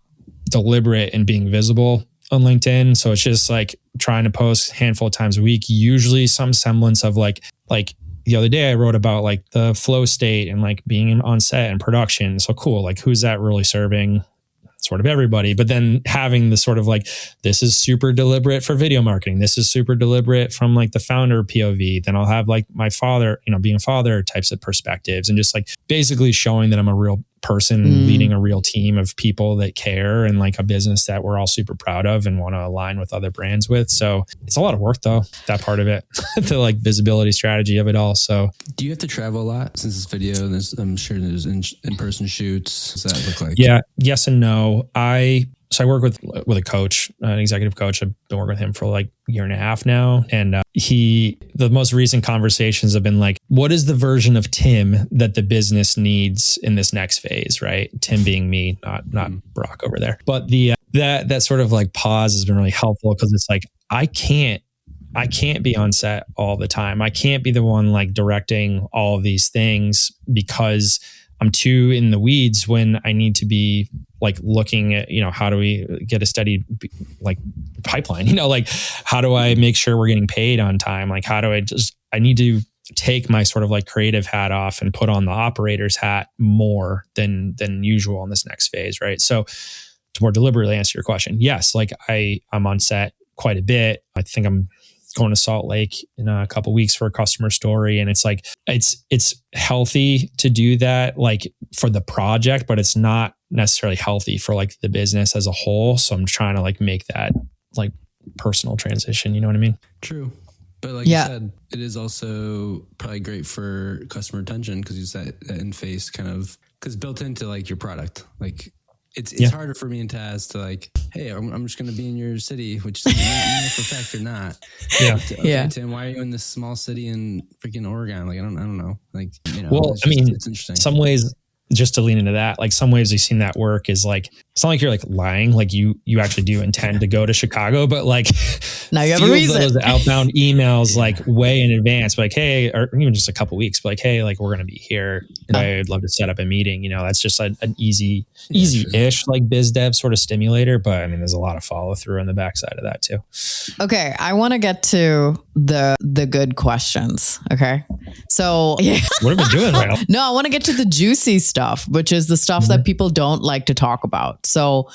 deliberate in being visible on LinkedIn. So it's just like trying to post a handful of times a week, usually some semblance of like the other day I wrote about like the flow state and like being on set and production. So cool. Like who's that really serving? Sort of everybody, but then having the sort of like, this is super deliberate for video marketing. This is super deliberate from like the founder POV. Then I'll have like my father, being a father types of perspectives, and just like basically showing that I'm a real person leading a real team of people that care, and like a business that we're all super proud of and want to align with other brands with. So it's a lot of work though, that part of it, the like visibility strategy of it all. So do you have to travel a lot since this video? I'm sure there's in-person shoots. What does that look like? Yeah. Yes and no. I work with a coach, an executive coach. I've been working with him for like a year and a half now. And the most recent conversations have been like, what is the version of Tim that the business needs in this next phase, right? Tim being me, not Brock over there. But that sort of like pause has been really helpful, because it's like, I can't be on set all the time. I can't be the one like directing all of these things, because I'm too in the weeds when I need to be like looking at, how do we get a steady like pipeline, like how do I make sure we're getting paid on time? Like how do I need to take my sort of like creative hat off and put on the operator's hat more than usual in this next phase. Right. So to more deliberately answer your question, yes, like I'm on set quite a bit. I think I'm going to Salt Lake in a couple of weeks for a customer story. And it's like, it's healthy to do that like for the project, but it's not necessarily healthy for like the business as a whole. So I'm trying to like make that like personal transition. You know what I mean? True. But like you said, it is also probably great for customer retention, because you said that in face kind of, because built into like your product, like it's harder for me and Taz to like, hey, I'm just going to be in your city, which is not for fact or not. Okay, Tim, why are you in this small city in freaking Oregon? Like, I don't know. Like, well, it's interesting. Some ways, just to lean into that, like some ways we've seen that work is like, it's not like you're like lying, like you actually do intend to go to Chicago, but like now you have a reason. Those outbound emails like way in advance, like, hey, or even just a couple weeks, but like, hey, like we're going to be here and I'd love to set up a meeting. That's just an easy-ish like biz dev sort of stimulator. But there's a lot of follow through on the backside of that too. Okay. I want to get to the good questions. Okay. So what have we been doing right now? No, I want to get to the juicy stuff, which is the stuff that people don't like to talk about. So,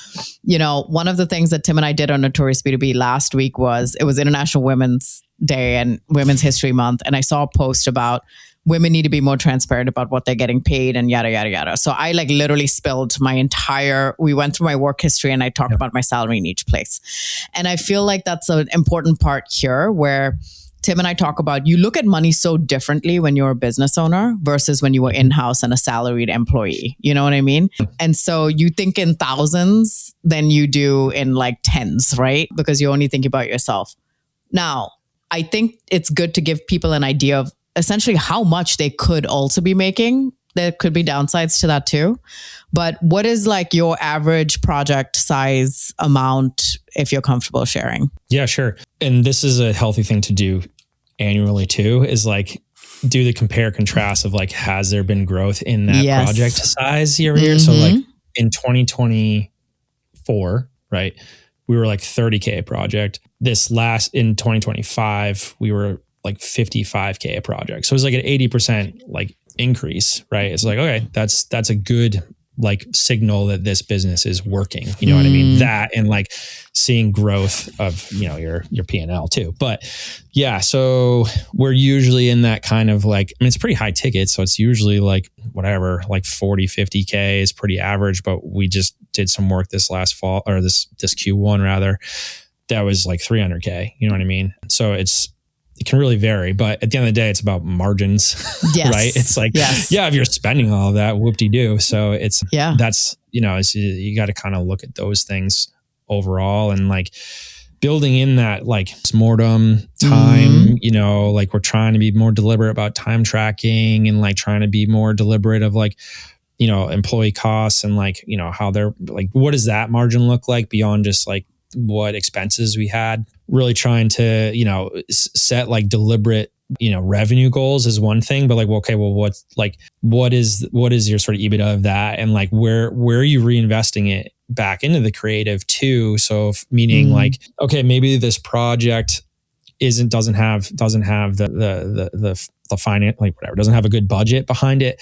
one of the things that Tim and I did on Notorious B2B last week it was International Women's Day and Women's History Month. And I saw a post about women need to be more transparent about what they're getting paid and yada, yada, yada. So I like literally spilled we went through my work history and I talked about my salary in each place. And I feel like that's an important part here where Tim and I talk about, you look at money so differently when you're a business owner versus when you were in-house and a salaried employee. You know what I mean? And so you think in thousands than you do in like tens, right? Because you only think about yourself. Now, I think it's good to give people an idea of essentially how much they could also be making. There could be downsides to that too. But what is like your average project size amount if you're comfortable sharing? Yeah, sure. And this is a healthy thing to do annually too, is like do the compare contrast of like, has there been growth in that project size year over year? So like in 2024, right, we were like 30K a project. In 2025, we were like 55K a project. So it was like an 80% like increase, right? It's like, okay, that's a good like signal that this business is working. You know what I mean? That, and like seeing growth of, you know, your P&L too. But yeah, so we're usually in that kind of like, I mean, it's pretty high ticket. So it's usually like whatever, like 40, 50K is pretty average, but we just did some work this last fall, or this Q1 rather, that was like 300K. You know what I mean? So it can really vary, but at the end of the day, it's about margins, yes. right? It's like, yes. yeah, if you're spending all of that, whoop-de-doo. So it's, yeah, that's, you know, you got to kind of look at those things overall, and like building in that like mortem time, you know, like we're trying to be more deliberate about time tracking, and like trying to be more deliberate of like, you know, employee costs, and like, you know, how they're like, what does that margin look like beyond just like what expenses we had. Really trying to, you know, set like deliberate, you know, revenue goals is one thing, but like, well, okay, well, what is your sort of EBITDA of that? And like, where are you reinvesting it back into the creative too? So meaning like, okay, maybe this project doesn't have the finance, like whatever, doesn't have a good budget behind it,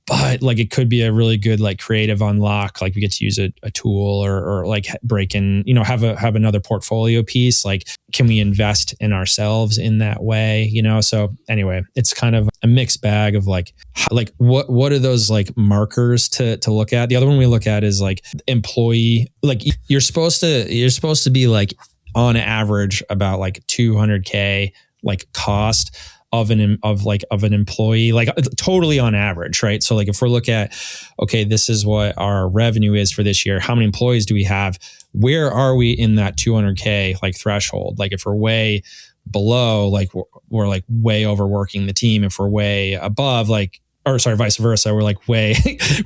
but like it could be a really good like creative unlock. Like we get to use a tool or like break in, you know, have another portfolio piece. Like, can we invest in ourselves in that way? You know? So anyway, it's kind of a mixed bag of like what are those like markers to look at? The other one we look at is like employee, like you're supposed to be like on average about like 200K like cost of an employee, like totally on average, right? So like if we're looking at, okay, this is what our revenue is for this year, how many employees do we have? Where are we in that 200K like threshold? Like if we're way below, like we're like way overworking the team. If we're way above, like, or sorry, vice versa, we're like way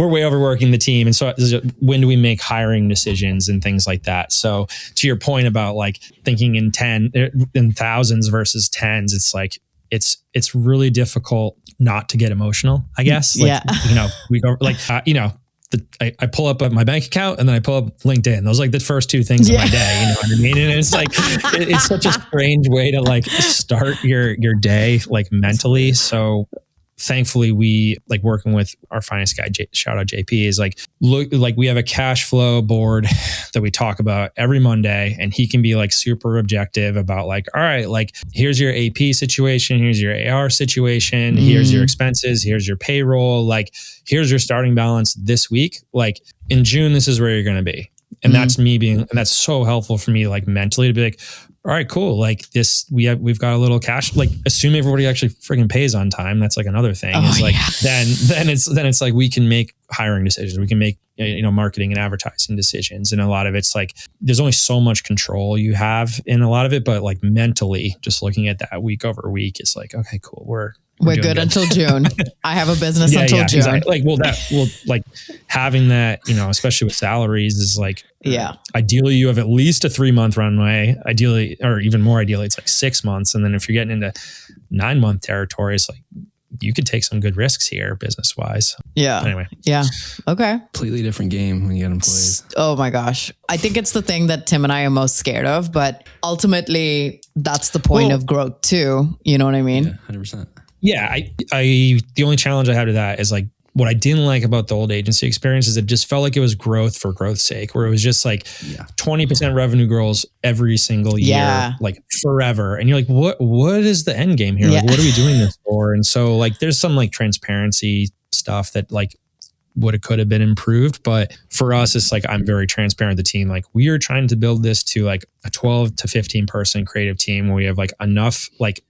overworking the team. And so when do we make hiring decisions and things like that? So to your point about like thinking in thousands versus tens, it's like, it's really difficult not to get emotional, I guess. Like, you know, we go like, you know, I pull up my bank account and then I pull up LinkedIn. Those are like the first two things of my day, you know what I mean? And it's like, it's such a strange way to like start your day, like mentally. So thankfully we like working with our finance guy, shout out JP, is like, look, like we have a cash flow board that we talk about every Monday, and he can be like super objective about like, all right, like here's your AP situation, here's your AR situation, here's your expenses, here's your payroll, like here's your starting balance this week. Like in June, this is where you're going to be. And that's me and that's so helpful for me, like mentally, to be like, all right, cool. Like this, we've got a little cash, like assume everybody actually friggin' pays on time. That's like another thing. It's like, then it's like, we can make hiring decisions. We can make, you know, marketing and advertising decisions. And a lot of it's like, there's only so much control you have in a lot of it, but like mentally just looking at that week over week, it's like, okay, cool. We're good until June. I have a business until June. Exactly. Like, like having that, you know, especially with salaries is like, ideally you have at least a 3-month runway, ideally, or even more ideally, it's like 6 months. And then if you're getting into 9-month territory, it's like, you could take some good risks here business wise. Yeah. But anyway. Yeah. Okay. Completely different game when you get employees. Oh my gosh. I think it's the thing that Tim and I are most scared of, but ultimately that's the point of growth too. You know what I mean? Yeah, 100%. Yeah. I the only challenge I have to that is like, what I didn't like about the old agency experience is it just felt like it was growth for growth's sake, where it was just like 20% revenue growth every single year, like forever. And you're like, what is the end game here? Like, what are we doing this for? And so like, there's some like transparency stuff that like could have been improved. But for us, it's like, I'm very transparent with the team. Like we are trying to build this to like a 12 to 15 person creative team where we have like enough like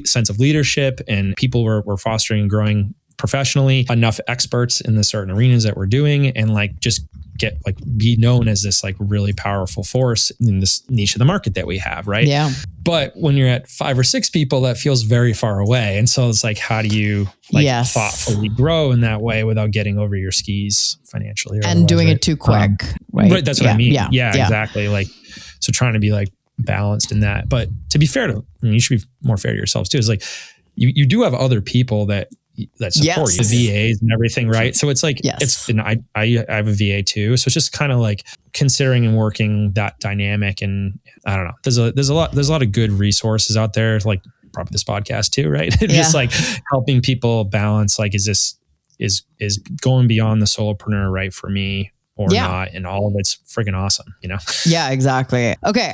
sense of leadership and people we're fostering and growing professionally, enough experts in the certain arenas that we're doing, and like just get like be known as this like really powerful force in this niche of the market that we have, right? Yeah. But when you're at 5 or 6 people, that feels very far away. And so it's like, how do you like thoughtfully grow in that way without getting over your skis financially and doing it too quick, right? Right. That's what I mean. Yeah, exactly. Like, so trying to be like balanced in that. But to be fair you should be more fair to yourselves too. It's like you do have other people that support you, the VAs and everything, right? So it's like, and I have a VA too. So it's just kind of like considering and working that dynamic. And I don't know, there's a lot of good resources out there, like probably this podcast too, right? Just like helping people balance, like, is this is going beyond the solopreneur right for me or not, and all of it's freaking awesome, Yeah, exactly. Okay,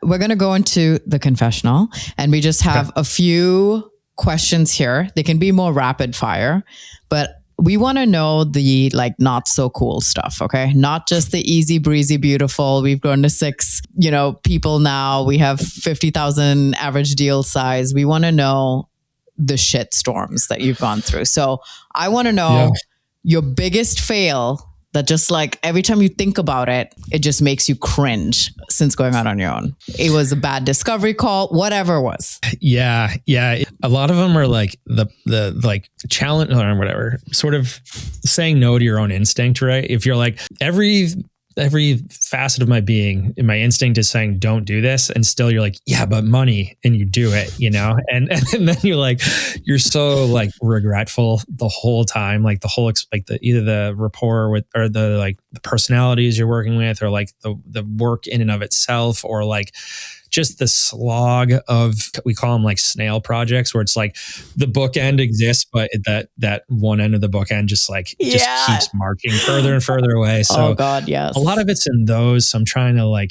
we're gonna go into the confessional, and we just have a few questions here. They can be more rapid fire, but we want to know the not so cool stuff. Okay, not just the easy breezy beautiful. We've grown to 6, people now. We have 50,000 average deal size. We want to know the shit storms that you've gone through. So I want to know your biggest fail that just every time you think about it, it just makes you cringe since going out on your own. It was a bad discovery call, whatever it was. Yeah. A lot of them are the challenge or whatever, sort of saying no to your own instinct, right? If you're every facet of my being, my instinct is saying, don't do this. And still you're yeah, but money, and you do it, and then you're so regretful the whole time. The whole, either the rapport with, or the personalities you're working with, or the work in and of itself, or just the slog of, we call them snail projects, where it's the bookend exists, but that one end of the bookend just keeps marching further and further away. So oh God, yes. A lot of it's in those. So I'm trying to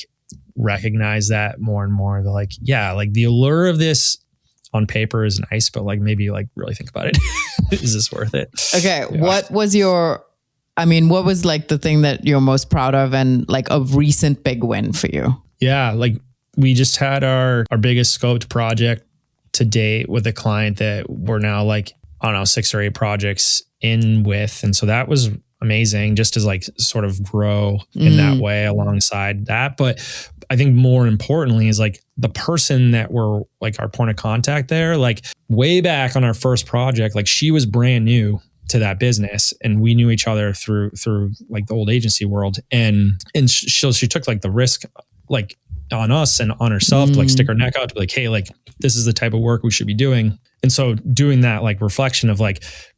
recognize that more and more. The allure of this on paper is nice, but maybe really think about it. Is this worth it? Okay. Yeah. What was the thing that you're most proud of, and a recent big win for you? Yeah. We just had our biggest scoped project to date with a client that we're now 6 or 8 projects in with. And so that was amazing, just to sort of grow in that way alongside that. But I think more importantly is the person that we're our point of contact there, way back on our first project, she was brand new to that business, and we knew each other through the old agency world. And she took the risk, on us and on herself to stick her neck out to be hey, this is the type of work we should be doing. And so doing that reflection of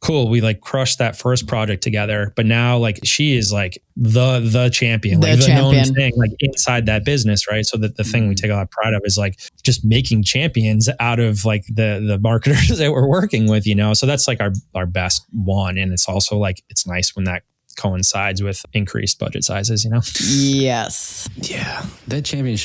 cool, we crushed that first project together, but now she is the champion, the known thing inside that business, right? So that the thing we take a lot of pride of is just making champions out of the marketers that we're working with, So that's our best one. And it's also it's nice when that coincides with increased budget sizes, Yes. Yeah. That champion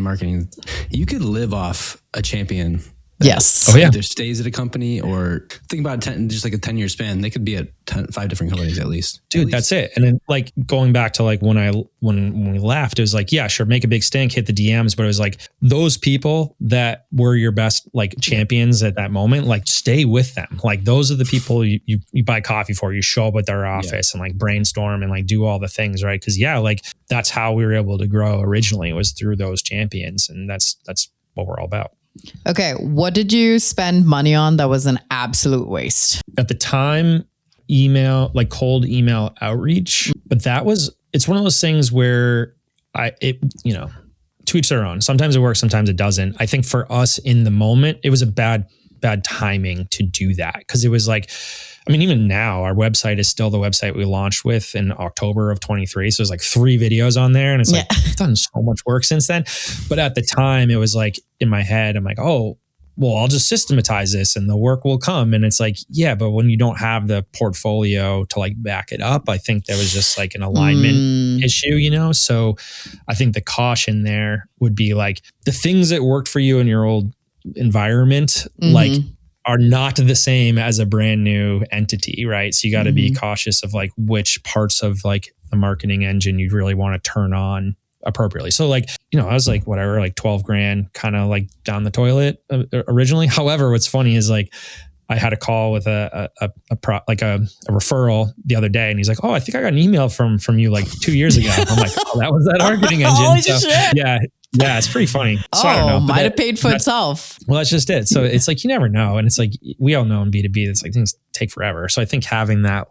marketing, you could live off a champion. Yes. Oh yeah. Either stays at a company, or think about a 10-year span. They could be at 5 different companies at least. Dude, that's it. And then going back to when we left, it was yeah, sure, make a big stink, hit the DMs, but it was those people that were your best champions at that moment, stay with them. Those are the people you buy coffee for, you show up at their office and brainstorm and do all the things, right? Because that's how we were able to grow originally, was through those champions. And that's what we're all about. Okay. What did you spend money on that was an absolute waste? At the time, email, cold email outreach, but it's one of those things where to each their own. Sometimes it works, sometimes it doesn't. I think for us in the moment, it was a bad timing to do that, because it was even now our website is still the website we launched with in October of 23. So there's 3 videos on there, and it's we've done so much work since then. But at the time it was in my head, I'm oh, well, I'll just systematize this and the work will come. And it's yeah, but when you don't have the portfolio to back it up, I think there was just an alignment issue, So I think the caution there would be the things that worked for you in your old environment, are not the same as a brand new entity, right? So you got to be cautious of which parts of the marketing engine you really want to turn on appropriately. So I was whatever, $12,000 kind of down the toilet originally. However, what's funny is I had a call with a referral the other day, and he's oh, I think I got an email from you 2 years ago. I'm oh, that was that marketing engine. Holy so, shit. Yeah, it's pretty funny. So I don't know. Might have paid for itself. Well, that's just it. So it's you never know. And it's we all know in B2B, it's things take forever. So I think having that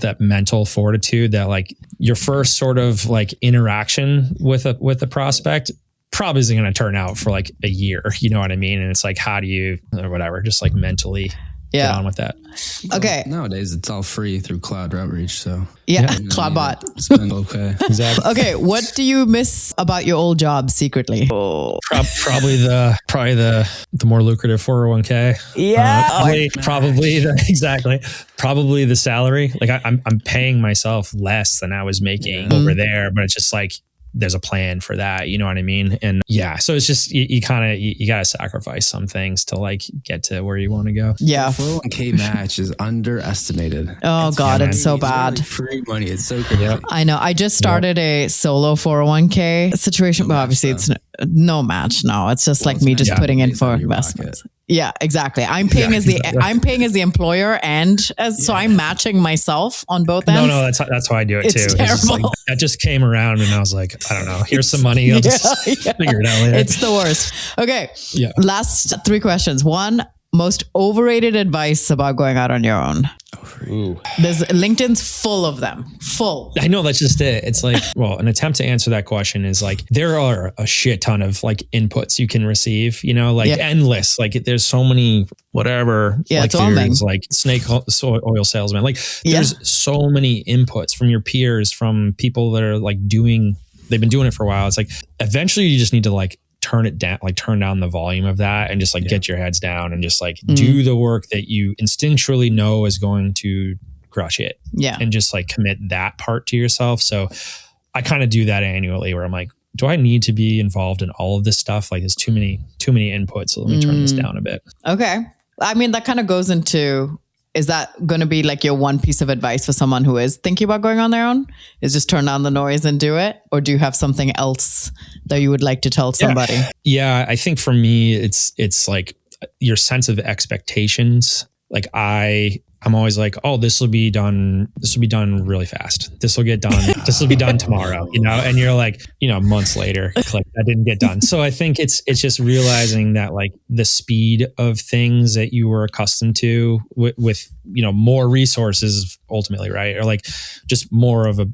that mental fortitude, that your first sort of interaction with a prospect probably isn't going to turn out for a year. You know what I mean? And it's how do you, or whatever, just mentally get on with that. Okay. Nowadays, it's all free through cloud outreach. So Cloudbot. It's been okay. Exactly. Okay, what do you miss about your old job secretly? Probably the more lucrative 401k. Probably the salary. Like I'm paying myself less than I was making over there, but it's just like there's a plan for that. You know what I mean? And so it's just you got to sacrifice some things to like get to where you want to go. Yeah. 401k match is underestimated. Oh God, it's so bad. Really free money. It's so crazy. Yeah. I know. I just started a solo 401k situation, but obviously it's no match. No, it's just like me just putting in for investments. Yeah, exactly. I'm paying as the employer and so I'm matching myself on both ends. No, that's how I do it It's too. terrible. It's just like, that just came around and I was like, I don't know. Here's some money. I'll just figure it out later. It's the worst. Okay. Yeah. Last 3 questions. 1, most overrated advice about going out on your own. Ooh. There's LinkedIn's full of them. Full. I know, that's just it. It's like, well, an attempt to answer that question is like, there are a shit ton of like inputs you can receive, endless. Like there's so many, whatever. Yeah, like it's all there's like snake oil salesman. Like there's so many inputs from your peers, from people that are like they've been doing it for a while. It's like, eventually you just need to like turn it down, like turn down the volume of that and just like get your heads down and just like do the work that you instinctually know is going to crush it. Yeah. And just like commit that part to yourself. So I kind of do that annually where I'm like, do I need to be involved in all of this stuff? Like there's too many inputs. So let me turn this down a bit. Okay. I mean, that kind of goes into, is that going to be like your one piece of advice for someone who is thinking about going on their own? Is just turn down the noise and do it? Or do you have something else that you would like to tell somebody? Yeah, I think for me, it's like your sense of expectations. Like I'm always like, oh, this will be done really fast. This will get done. This will be done tomorrow, and you're like, months later, like that didn't get done. So I think it's just realizing that like the speed of things that you were accustomed to with more resources ultimately, right? Or like just more of a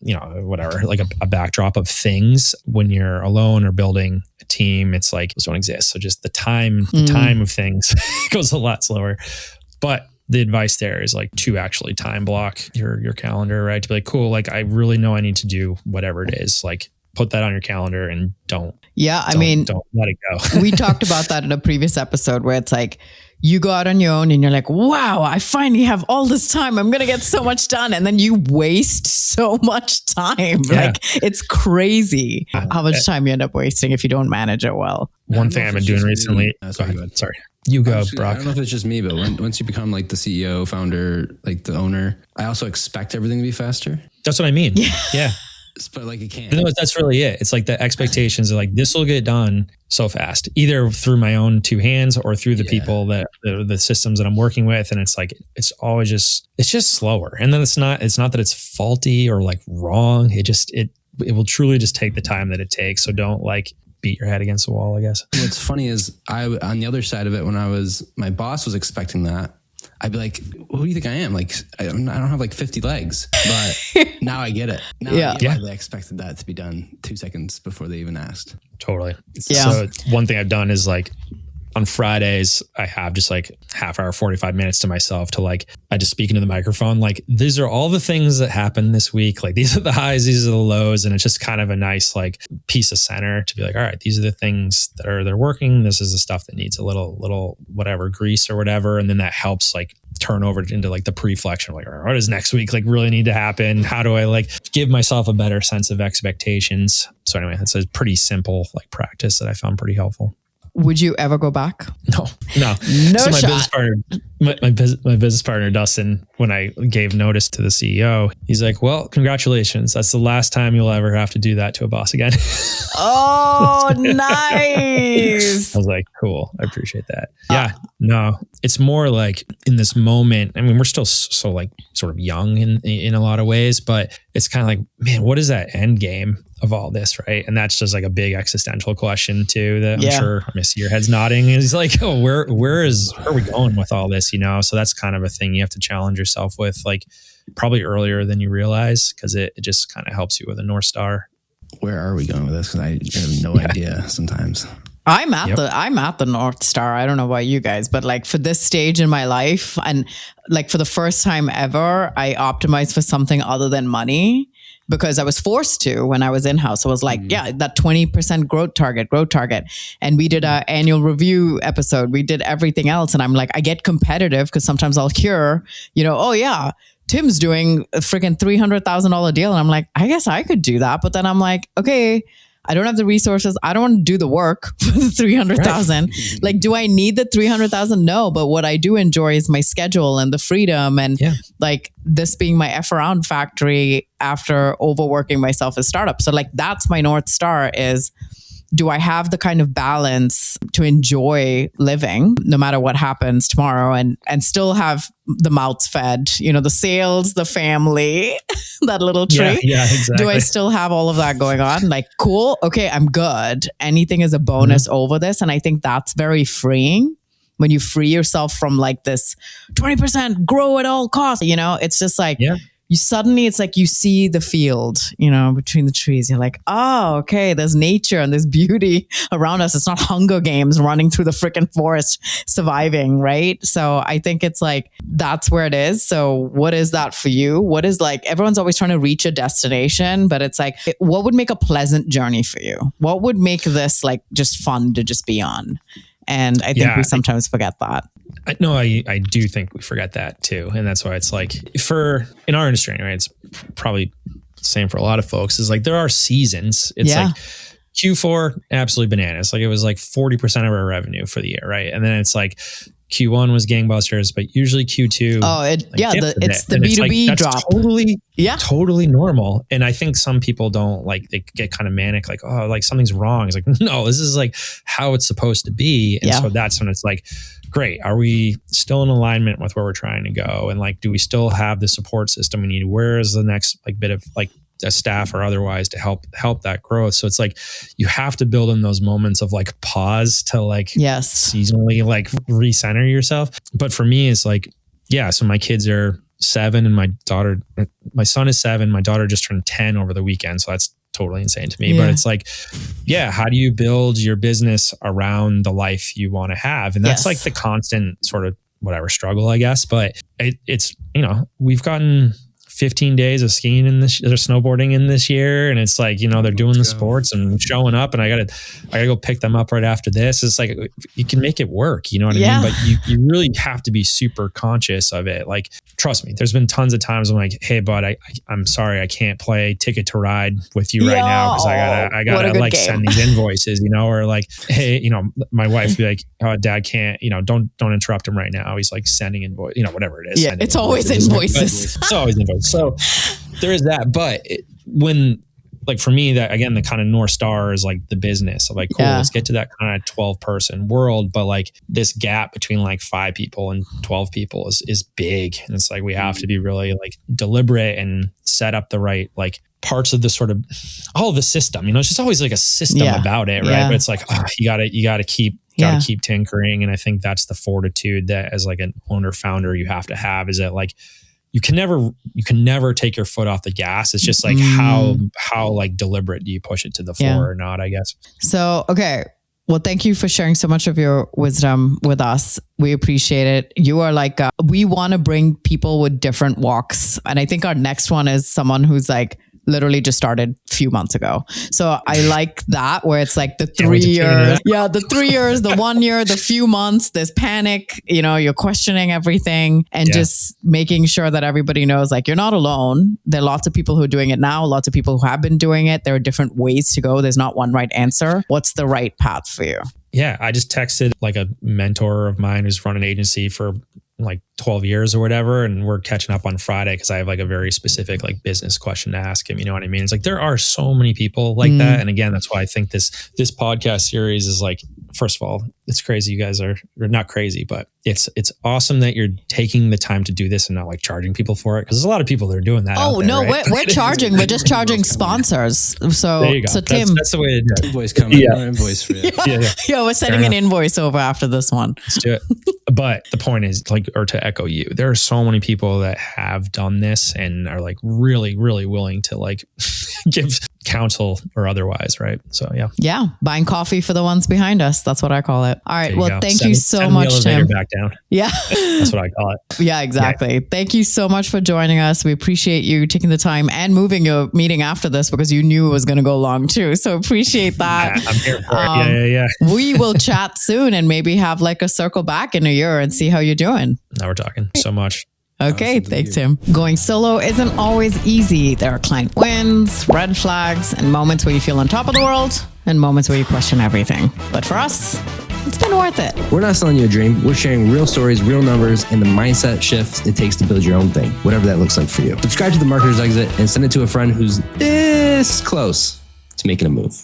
like a backdrop of things when you're alone or building a team. It's like those don't exist. So just the time of things goes a lot slower. But the advice there is like to actually time block your calendar, right? To be like, cool, like I really know I need to do whatever it is. Like put that on your calendar and don't let it go. We talked about that in a previous episode where it's like, you go out on your own and you're like, wow, I finally have all this time. I'm going to get so much done. And then you waste so much time. Yeah. Like it's crazy how much time you end up wasting if you don't manage it well. One thing I've been doing recently. Sorry. You go, Brock. I don't know if it's just me, but once you become like the CEO, founder, like the owner, I also expect everything to be faster. That's what I mean. Yeah. But like it can't. No, that's really it. It's like the expectations are like, this will get done so fast, either through my own 2 hands or through the people that the systems that I'm working with. And it's like, it's always it's just slower. And then it's not that it's faulty or like wrong. It will truly just take the time that it takes. So don't like beat your head against the wall, I guess. What's funny is on the other side of it, when my boss was expecting that, I'd be like, who do you think I am? Like, I don't have like 50 legs, but now I get it. Now I get why they expected that to be done 2 seconds before they even asked. Totally. So one thing I've done is like on Fridays, I have just like half hour, 45 minutes to myself to like, I just speak into the microphone. Like these are all the things that happened this week. Like these are the highs, these are the lows. And it's just kind of a nice like piece of center to be like, all right, these are the things they're working. This is the stuff that needs a little whatever grease or whatever. And then that helps like turn over into like the pre-flection. Like, what does next week like really need to happen? How do I like give myself a better sense of expectations? So anyway, that's a pretty simple like practice that I found pretty helpful. Would you ever go back? No. So my business partner, my business partner, Dustin, when I gave notice to the CEO, he's like, well, congratulations. That's the last time you'll ever have to do that to a boss again. Oh, nice. I was like, cool. I appreciate that. Yeah, no, it's more like in this moment. I mean, we're still so like sort of young in a lot of ways, but it's kind of like, man, what is that end game of all this, right? And that's just like a big existential question too, that I'm sure I see your head's nodding. And he's like, oh, where are we going with all this? So that's kind of a thing you have to challenge yourself with, like probably earlier than you realize, because it just kind of helps you with a North Star. Where are we going with this? Because I have no idea sometimes. I'm at the North Star. I don't know about you guys, but like for this stage in my life, and like for the first time ever, I optimized for something other than money because I was forced to when I was in-house. I was like, yeah, that 20% growth target. And we did our annual review episode. We did everything else. And I'm like, I get competitive because sometimes I'll hear, oh yeah, Tim's doing a freaking $300,000 deal. And I'm like, I guess I could do that. But then I'm like, okay, I don't have the resources. I don't want to do the work for the 300,000. Right. Like, do I need the 300,000? No. But what I do enjoy is my schedule and the freedom and like this being my F around factory after overworking myself as startup. So like, that's my North Star is, do I have the kind of balance to enjoy living no matter what happens tomorrow and still have the mouths fed, the sales, the family, that little tree. Yeah, exactly. Do I still have all of that going on? Like, cool. Okay, I'm good. Anything is a bonus over this. And I think that's very freeing when you free yourself from like this 20% grow at all costs. It's just like, it's like you see the field, between the trees. You're like, oh, okay, there's nature and there's beauty around us. It's not Hunger Games running through the freaking forest surviving, right? So I think it's like, that's where it is. So what is that for you? What is like, everyone's always trying to reach a destination, but it's like, what would make a pleasant journey for you? What would make this like just fun to just be on? And I think we sometimes forget that. No, I do think we forget that too. And that's why it's like in our industry, right? It's probably the same for a lot of folks is like, there are seasons. It's like Q4, absolutely bananas. Like it was like 40% of our revenue for the year. Right. And then it's like Q1 was gangbusters, but usually Q2. Oh, it's the B2B drop. Totally normal. And I think some people don't like, they get kind of manic, like, oh, like something's wrong. It's like, no, this is like how it's supposed to be. And so that's when it's like, great. Are we still in alignment with where we're trying to go? And like, do we still have the support system we need? Where is the next like bit of like a staff or otherwise to help that growth? So it's like, you have to build in those moments of like pause to like seasonally like recenter yourself. But for me, it's like, so my kids are 7 and my son is 7. My daughter just turned 10 over the weekend. So that's totally insane to me. But it's like, how do you build your business around the life you want to have? And that's like the constant sort of whatever struggle, I guess. But it's, we've gotten 15 days of skiing or snowboarding in this year. And it's like, they're doing the sports and showing up and I gotta go pick them up right after this. It's like, you can make it work, you know what I mean? But you really have to be super conscious of it. Like, trust me, there's been tons of times I'm like, hey, bud, I'm sorry, I can't play Ticket to Ride with you right now because I gotta like send these invoices, or like, hey, my wife be like, oh, Dad can't, don't interrupt him right now. He's like sending invoice, whatever it is. Yeah, it's always invoices. It's always invoices. So there is that. But when, like for me, that again, the kind of North Star is like the business of like, cool, let's get to that kind of 12 person world. But like this gap between like 5 people and 12 people is big. And it's like, we have to be really like deliberate and set up the right, like parts of the sort of all of the system, it's just always like a system about it. Right. But it's like, you gotta keep tinkering. And I think that's the fortitude that as like an owner founder, you have to have is that like, you can never take your foot off the gas. It's just like how like deliberate do you push it to the floor or not, I guess. So, okay. Well, thank you for sharing so much of your wisdom with us. We appreciate it. You are like, we want to bring people with different walks. And I think our next one is someone who's like, literally just started a few months ago. So I like that where it's like the 3 years. Yeah, the 3 years, the 1 year, the few months, there's panic, you're questioning everything and just making sure that everybody knows like you're not alone. There are lots of people who are doing it now, lots of people who have been doing it. There are different ways to go. There's not one right answer. What's the right path for you? Yeah, I just texted like a mentor of mine who's run an agency for like 12 years or whatever. And we're catching up on Friday because I have like a very specific like business question to ask him. You know what I mean? It's like, there are so many people like that. And again, that's why I think this podcast series is like, first of all, it's crazy. You guys are not crazy, but it's awesome that you're taking the time to do this and not like charging people for it. Cause there's a lot of people that are doing that. Oh no, right? we're charging. We're just charging sponsors. So, there you go. So Tim, that's the way to do it. Invoice coming. Invoice for you. Yeah, we're sending an invoice over after this one. Let's do it. But the point is like, or to echo you, there are so many people that have done this and are like really, really willing to like give counsel or otherwise, right? So Yeah, buying coffee for the ones behind us. That's what I call it. All right. Well, thank you so much, the Tim. back down. Yeah. That's what I call it. Yeah, exactly. Yeah. Thank you so much for joining us. We appreciate you taking the time and moving your meeting after this because you knew it was going to go long too. So appreciate that. I'm here for it. Yeah. We will chat soon and maybe have like a circle back in a year and see how you're doing. Now we're talking so much. Okay, thanks, Tim. Going solo isn't always easy. There are client wins, red flags, and moments where you feel on top of the world, and moments where you question everything. But for us, it's been worth it. We're not selling you a dream. We're sharing real stories, real numbers, and the mindset shifts it takes to build your own thing, whatever that looks like for you. Subscribe to The Marketer's Exit and send it to a friend who's this close to making a move.